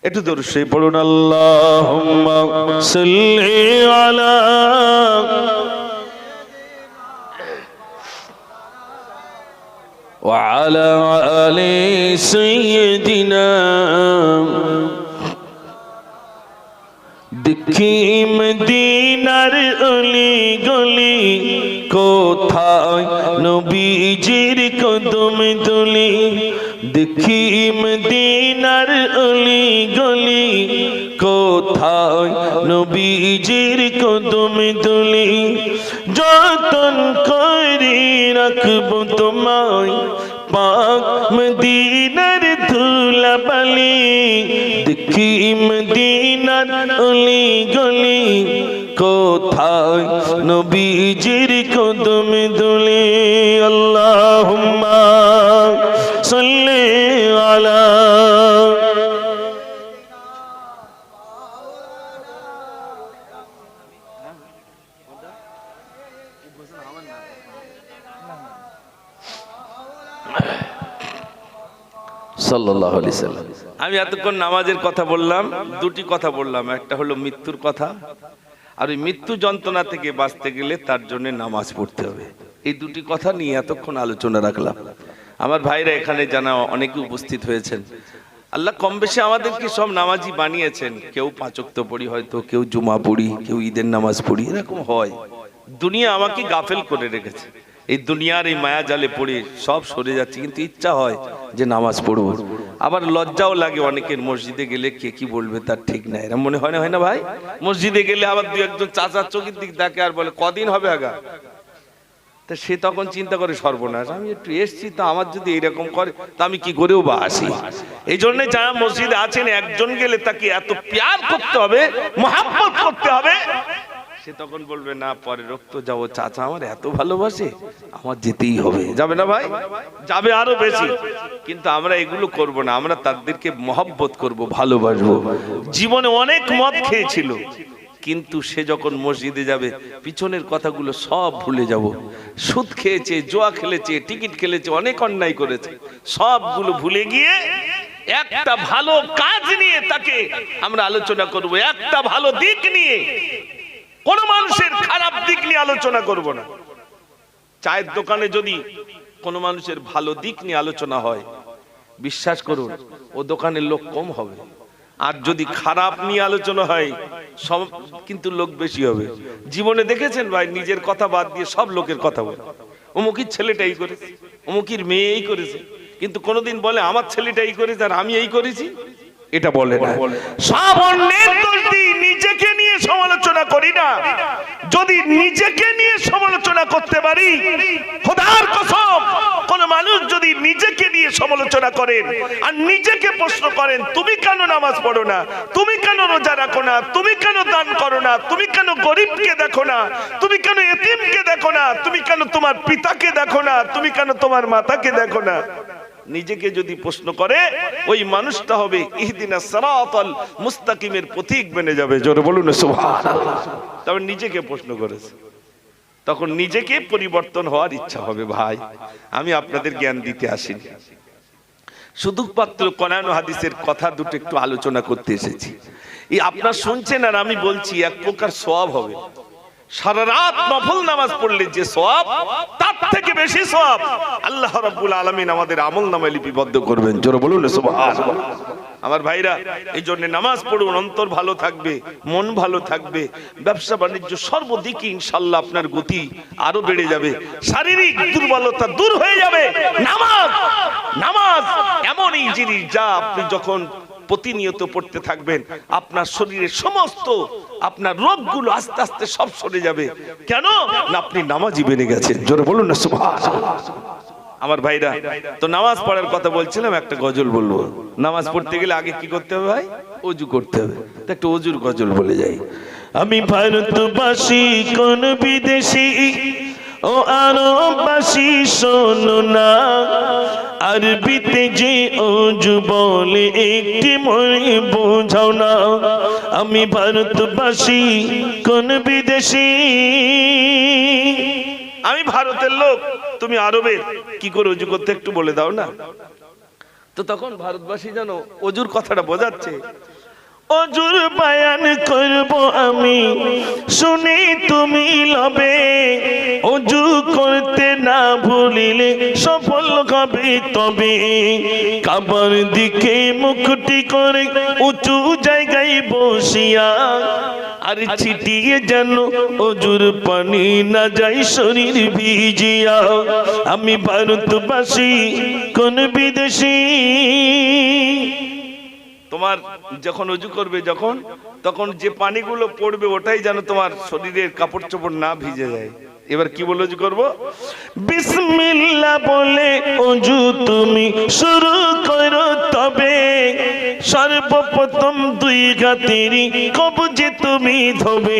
একটু দরুদ শরীফ পড়ুন। আল্লাহুম্মা সাল্লি আলা وعلى آل سيدنا। দেখি মদিনার অলি গলি, কোথায় নবীজির কদম ধুলি। দেখি মদিনার অলি গলি, কোথায় নবীজির কদম ধুলি। যতন করে রাখবো তোমায় পাক মদিনার ধুলাবালি। দেখি মদিনার অলি গলি, কোথায় নবীজির কদম ধুলি। আল্লাহুম্মা সাল্লি আলা। সাল্লাল্লাহু আলাইহি সাল্লাম। আমি এতক্ষণ নামাজের কথা বললাম, দুটি কথা বললাম। একটা হলো মৃত্যুর কথা, আর ওই মৃত্যু যন্ত্রণা থেকে বাঁচতে গেলে তার জন্য নামাজ পড়তে হবে। এই দুটি কথা নিয়ে এতক্ষণ আলোচনা রাখলাম। আমার ভাইরা এখানে জানা অনেকে উপস্থিত হয়েছেন। আল্লাহ কম বেশি আমাদেরকে সব নামাজি বানিয়েছেন, কেউ 5 ওয়াক্ত পড়ি, হয়তো কেউ জুমা পড়ি, কেউ ঈদের নামাজ পড়ি, এরকম হয়। দুনিয়া আমাকে গাফেল করে রেখেছে, এই দুনিয়ার এই মায়া জালে পড়ে সব সরে যাচ্ছে, কিন্তু ইচ্ছা হয় যে নামাজ পড়বো। আবার লজ্জাও লাগে অনেকের, মসজিদে গেলে কে কি বলবে তার ঠিক নাই, এরকম মনে হয় না ভাই? মসজিদে গেলে আবার দু একজন চাচার চোখের দিক দেখে আর বলে কদিন হবে আগা, তা সে তখন চিন্তা করে সর্বনাশ, আমি একটু এসছি, তো আমার যদি এইরকম করে তা আমি কি করেও বা আসি। এই জন্য যারা মসজিদে আছেন, একজন গেলে তাকে এত প্যার করতে হবে, মহাব্বত করতে হবে, সে তখন বলবে না পরে রক্ত যাবো, চাচা আমার এত ভালোবাসে, আমার যেতেই হবে। যাবে না ভাই? যাবে আরো বেশি। কিন্তু আমরা এগুলো করব না, আমরা তাদেরকে মহব্বত করব, ভালোবাসবো। জীবনে অনেক মদ খেয়েছিল, কিন্তু সে যখন মসজিদে যাবে পিছনের কথাগুলো সব ভুলে যাব। সুদ খেয়েছে, জুয়া খেলেছে, টিকিট খেলেছে, অনেক অন্যায় করেছে, সবগুলো ভুলে গিয়ে একটা ভালো কাজ নিয়ে তাকে আমরা আলোচনা করব, একটা ভালো দিক নিয়ে। কোন মানুষের খারাপ দিক নিয়ে আলোচনা করব না। চায়ের দোকানে যদি কোন মানুষের ভালো দিক নিয়ে আলোচনা হয়, বিশ্বাস করুন ও দোকানের লোক কম হবে। আর যদি খারাপ নিয়ে আলোচনা হয় সব কিন্তু লোক বেশি হবে। জীবনে দেখেছেন ভাই, নিজের কথা বাদ দিয়ে সব লোকের কথা বলে, অমুকির ছেলেটাই করেছে, অমুকির মেয়ে এই করেছে, কিন্তু কোনোদিন বলে আমার ছেলেটাই করেছে আর আমি এই করেছি, এটা বলে না। সব অন্যের দোষ দিয়ে নিজেকে নিয়ে সমালোচনা করি না। যদি নিজেকে নিয়ে সমালোচনা করতে পারি, খোদার কসম, কোন মানুষ যদি নিজেকে নিয়ে সমালোচনা করেন আর নিজেকে প্রশ্ন করেন, তুমি কেন নামাজ পড়ো না, তুমি কেন রোজা রাখো না, তুমি কেন দান করো না, তুমি কেন গরিবকে দেখো না, তুমি কেন এতিমকে দেখো না, তুমি কেন তোমার পিতাকে দেখো না, তুমি কেন তোমার মাতাকে দেখো না, নিজেকে যদি প্রশ্ন করে, ওই মানুষটা হবে ইহদিনাস সিরাতাল মুস্তাকিমের পথিক বনে যাবে। জোরে বলুন সুবহানাল্লাহ। তবে নিজেকে প্রশ্ন করেছে, তখন নিজেকে পরিবর্তন হওয়ার ইচ্ছা হবে। ভাই, আমি আপনাদের জ্ঞান দিতে আসিনি, শুধুমাত্র কোরআন ও হাদিসের কথা দুটো একটু আলোচনা করতে এসেছি। এই আপনারা শুনছেন আর আমি বলছি, এক প্রকার সওয়াব হবে। সারা রাত নফল নামাজ পড়লে যে সওয়াব, তার থেকে বেশি সওয়াব আল্লাহ রাব্বুল আলামিন আমাদের আমলনামায় লিপিবদ্ধ করবেন। জোরে বলুন সুবহানাল্লাহ। আমার ভাইরা, এই জন্য নামাজ পড়ুন, অন্তর ভালো থাকবে, মন ভালো থাকবে, ব্যবসা বাণিজ্য সর্বদিকে ইনশাআল্লাহ আপনার গতি আরো বেড়ে যাবে, শারীরিক দুর্বলতা দূর হয়ে যাবে। নামাজ এমনই জিনিস যা আপনি যখন প্রতিনিয়ত পড়তে থাকবেন, আপনার শরীরের সমস্ত আপনার রোগগুলো আস্তে আস্তে সব সরে যাবে। কেন না? আপনি নামাজি বেড়ে গেছেন। জোরে বলুন না সুবহানাল্লাহ। আমার ভাইরা, তো নামাজ পড়ার কথা বলছিলাম, একটা গজল বলবো। নামাজ পড়তে গেলে আগে কি করতে হবে ভাই? ওযু করতে হবে। তো একটা ওযুর গজল বলে যাই। আমি ভারতবাসী কোন বিদেশি ও আরববাসী শোনো না, আরবিতে যে ওযু বলে একটি মনে বোঝাও না। আমি ভারতবাসী কোন বিদেশি, আমি ভারতের লোক, তুমি আরবের, কি করে ওযু করতে একটু বলে দাও না। তো তখন ভারতবাসী জানো ওযুর কথাটা বোঝাচ্ছে। ওযুর বায়ান করব আমি, শুনে তুমি লবে, ওযু করতে না ভুলিলে সফল হবে তবে। কাবার দিকে মুখটি করে উঁচু জায়গায় বসিয়া, আর ছিটিয়ে যেন ওযুর পানি না যায় শরীর ভিজিয়া। আমি ভারতবাসী কোন বিদেশি। তোমার যখন ওযু করবে, তখন যে পানিগুলো পড়বে ওটাই যেন তোমার শরীরের কাপড় চোপড় না ভিজে যায়। এবার কি বলে ওযু করব? বিসমিল্লাহ বলে ওযু তুমি শুরু করো তবে, সর্বপ্রথম দুই হাতেরই কবজে তুমি ধোবে।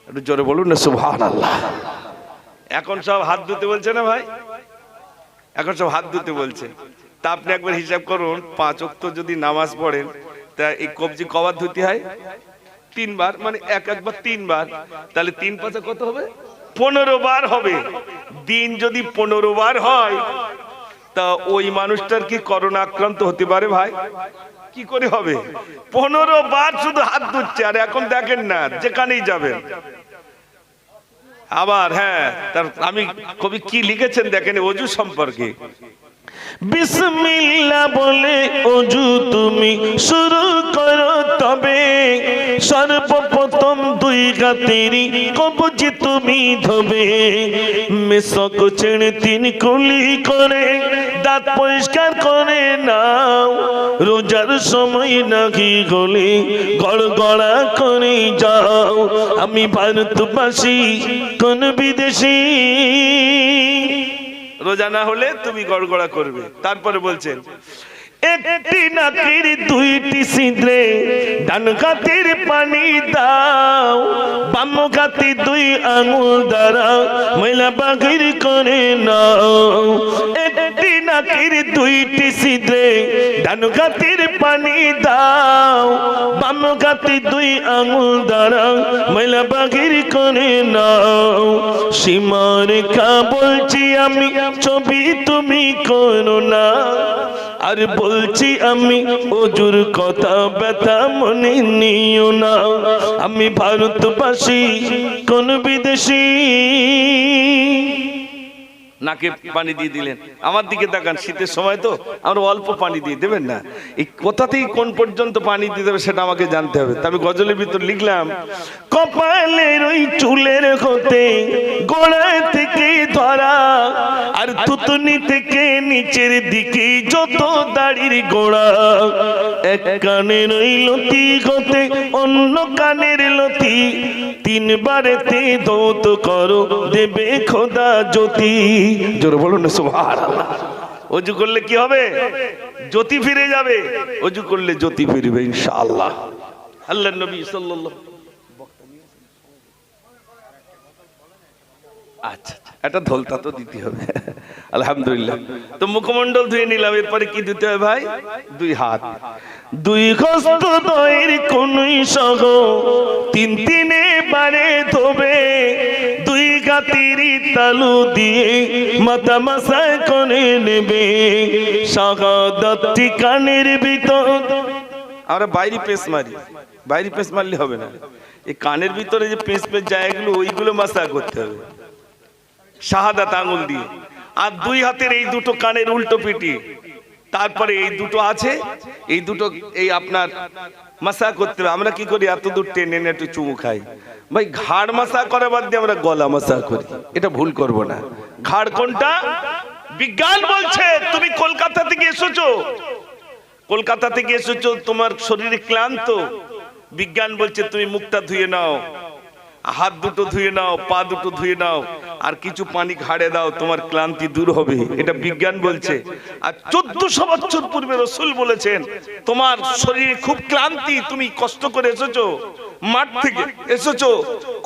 একটু জোরে বলুন না সুবহানাল্লাহ। এখন সব হাত ধুতে বলছে না ভাই, এখন সব হাত ধুতে বলছে। তা আপনি একবার হিসাব করুন, 5 ওয়াক্ত যদি নামাজ পড়েন, তা এই কবজি কবার ধুতে হয়? 3 বার, মানে একবার 3 বার, তাহলে 3 5 কত হবে? 15 বার হবে। দিন যদি 15 বার হয়, তা ওই মানুষটার কি করোনা আক্রান্ত হতে পারে ভাই? কি করে হবে? 15 বার শুধু হাত ধুচ্ছে। আর এখন দেখেন না, যেখানেই যাবেন। আবার হ্যাঁ, তার আমি কবি কি লিখেছেন দেখেন ওযু সম্পর্কে। বিসমিল্লাহ বলে অজু তুমি শুরু করো, তবে সর্বপ্রথম দুই হাতেরই কবজি তুমি ধোবে। মেসক ছেড়ে তিন কুলি করে দাঁত পরিষ্কার করে নাও। রোজার সময় নাকি গলে গড়গড়া করে যাও। আমি ভারতবাসী কোন বিদেশি। রোজা না হলে তুমি গড়গড়া করবে। তারপরে বলছেন একটি নাকের দুইটি ছিদ্রে ডান হাতের পানি দাও, বাম হাতে দুই আঙুল দ্বারা ময়লা বাহির করে নাও। একটি নাকের দুইটি ছিদ্রে ডান হাতের পানি দাও, বাম হাতে দুই আঙুল দ্বারা ময়লা বাহির করে নাও। সীমারেখা বলছি আমি, ছবি তুমি করো না। আর বলছি আমি অজুর কথা, ব্যথা মনে নিও না। আমি ভারতবাসী কোন বিদেশি। নাকে পানি দিয়ে দিলেন। আমার দিকে তাকান, শীতের সময় তো আমরা অল্প পানি দিয়ে দেবেন না। এই কোথাতেই কোন পর্যন্ত পানি দিতে হবে সেটা আমাকে জানতে হবে। তবে গজলের ভিতর লিখলাম কপালের ওই চুলের হতে গোড়া থেকে ধরা, আর তুতনি থেকে নিচের দিকে যত দাড়ির গোড়া। এক কানের ওই লতি হতে অন্য কানের লতি, তিনবারেতে ধৌত করো দেবে খোদা জ্যোতি। জোরে বলুন না সুবহানাল্লাহ। অজু করলে কি হবে? জ্যোতি ফিরে যাবে। অজু করলে জ্যোতি ফিরবে ইনশাআল্লাহ। আল্লাহর নবী সাল্লাল্লাহু। আচ্ছা, এটা ধলতা তো দিতে হবে। আলহামদুলিল্লাহ। তো মুখমণ্ডল ধুয়ে নিলাম। এরপরে কি দিতে হবে ভাই? দুই হাত, দুই হস্ত দয়ের কোনই সহ তিন তিনে বারে ধোবে। দুই গাতিরি তালু দিয়ে মাথা মাসায় করে নেবে। শাহাদাত কানের ভিতর। আমরা বাইরে পেস মারি, বাইরে পেস মারলে হবে না। এই কানের ভিতরে যে পেস পেস জায়গাগুলো ওইগুলো মাসা করতে হবে শাহাদাত আঙুল দিয়ে। আর দুই হাতের এই দুটো কানের উল্টো পিটি। তারপরে এই দুটো আছে, এই দুটো এই আপনার মাসা করতে হবে। আমরা কি করি? এত দূর টেনে এনে একটু চুমু খাই। ভাই ঘাড় মাসা করা বাদ দিয়ে আমরা গলা মাসা করি। এটা ভুল করব না। ঘাড় কোনটা? বিজ্ঞান বলছে তুমি কলকাতা থেকে এসেছো, কলকাতা থেকে এসেছো, তোমার শরীরে ক্লান্ত। বিজ্ঞান বলছে তুমি মুখটা ধুয়ে নাও, হাত দুটো ধুয়ে নাও, পা দুটো ধুয়ে নাও, আর কিছু পানি ঘাড়ে দাও, তোমার ক্লান্তি দূর হবে। এটা বিজ্ঞান বলছে। আর 1400 বছর পূর্বে রাসূল বলেছেন তোমার শরীরে খুব ক্লান্তি, তুমি কষ্ট করে এসেছো, মাঠ থেকে এসেছো,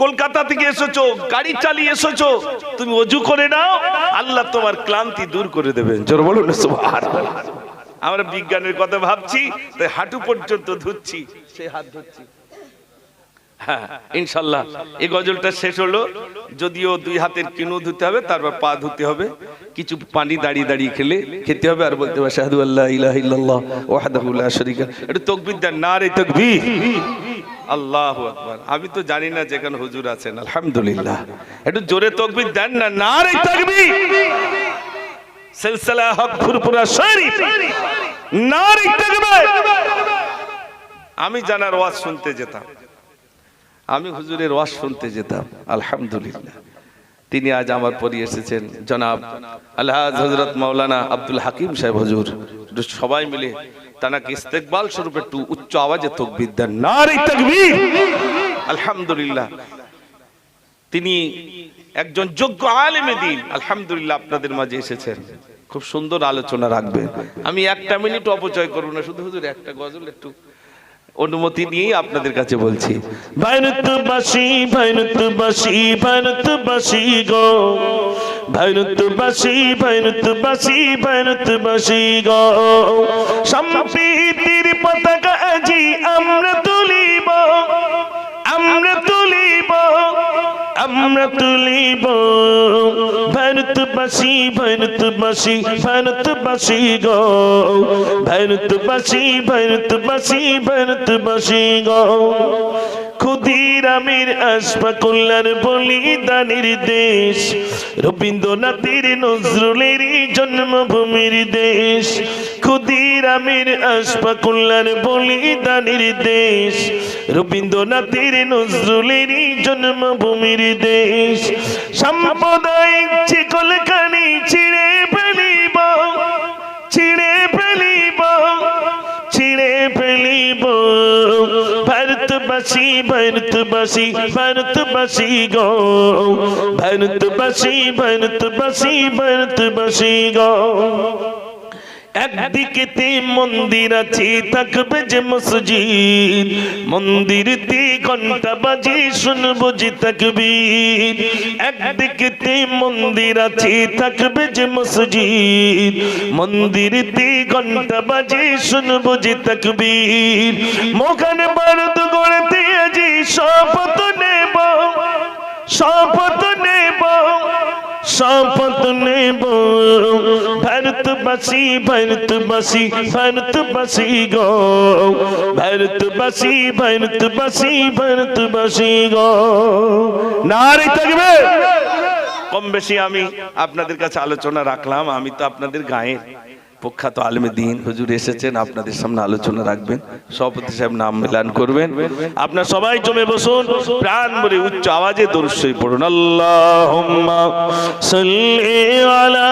কলকাতা থেকে এসেছো, গাড়ি চালিয়ে এসেছো, তুমি ওযু করে নাও, আল্লাহ তোমার ক্লান্তি দূর করে দেবেন। জোরে বলুন না সুবহানাল্লাহ। আমরা বিজ্ঞানের কথা ভাবছি, তাই হাঁটু পর্যন্ত ধুচ্ছি, সেই হাত ধুচ্ছি। হ্যাঁ ইনশাআল্লাহ এই গজলটা শেষ হলো। যদিও দুই হাতের কিনু ধুতে হবে, তারপর পা ধুতে হবে, কিছু পানি দাঁড়িয়ে দাঁড়িয়ে খেতে হবে, আর বলতে হবে আশহাদু আল্লা ইলাহা ইল্লাল্লাহ ওয়াহদাহু লা শারীকা লাহু। একটু তাকবীর দেন, নারে তাকবীর, আল্লাহু আকবার। আমি তো জানি না যেখানে হুজুর আছেন, আলহামদুলিল্লাহ। একটু জোরে তাকবীর দেন না, নারে তাকবীর। সিলসিলা হক ফুরফুরা শরীফ, নারে তাকবীর। আমি জানার ওয়াজ শুনতে যেতাম, আমি হুজুরের ওয়াজ শুনতে যেতাম, আলহামদুলিল্লাহ। তিনি আজ আমার পরে এসেছেন, জনাব আলহাজ হযরত মাওলানা আব্দুল হাকিম সাহেব হুজুর। সবাই মিলে তানাকে ইস্তেকবাল স্বরূপ একটু উচ্চ আওয়াজে তাকবীর দেন, নারে তাকবীর, আলহামদুলিল্লাহ। তিনি একজন যোগ্য আলেমে দ্বীন, আলহামদুলিল্লাহ আপনাদের মাঝে এসেছেন, খুব সুন্দর আলোচনা রাখবেন। আমি একটা মিনিট অপচয় করব না, শুধু হুজুর একটা গজল একটু অনুমতি নিয়ে আপনাদের কাছে বলছি। ভারতবাসী ভারতবাসী ভারতবাসী গো, ভারতবাসী ভারতবাসী ভারতবাসী গো, সম্প্রীতির পতাকা আজি আমরা তুলিব, আমরা তুলিব, আমরা তুলিব। ভারতবাসী ভারতবাসী ভারতবাসী গো, ভারতবাসী ভারতবাসী ভারতবাসী গো, ক্ষুদিরামের আশফাকুল্লার বলিদানের দেশ, রবীন্দ্রনাথের নজরুলের জন্মভূমির দেশ। ক্ষুদিরামের আশফাকুল্লার বলিদানের দেশ, রবীন্দ্রনাথের নজরুলের জন্মভূমির দেশ। সাম্প্রদায়িক শিকলখানি ছিঁড়ে ফেলিব, ছিঁড়ে ফেলিব, ছিঁড়ে ফেলিব। ভারতবাসী ভারতবাসী ভারতবাসী গো, ভারতবাসী ভারতবাসী ভারতবাসী গো। একদিকেতে মন্দির আছে থাকবে যে মসজিদ, মন্দিরতে ঘন্টা বাজে শুনবো যে তাকবীর। একদিকেতে মন্দির আছে থাকবে যে মসজিদ, মন্দিরতে ঘন্টা বাজে শুনবো যে তাকবীর। মোখান বারুদ গড়তে আজি শপথ নেব, শপথ নেব, শপথ নেব। ভারতবাসী ভারতবাসী ভারতবাসী গো, ভারতবাসী ভারতবাসী ভারতবাসী গো। নারে তাকবীর। কম বেশি আমি আপনাদের কাছে আলোচনা রাখলাম। আমি তো আপনাদের গায়ের প্রখ্যাত আলেমে দ্বীন হুজুর এসেছেন, আপনাদের সামনে আলোচনা রাখবেন। সভাপতি সাহেব নাম এলান করবেন। আপনারা সবাই জমে বসুন, প্রাণ ভরে উচ্চ আওয়াজে দরুদ শরীফ পড়ুন। আল্লাহুম্মা সাল্লি আলা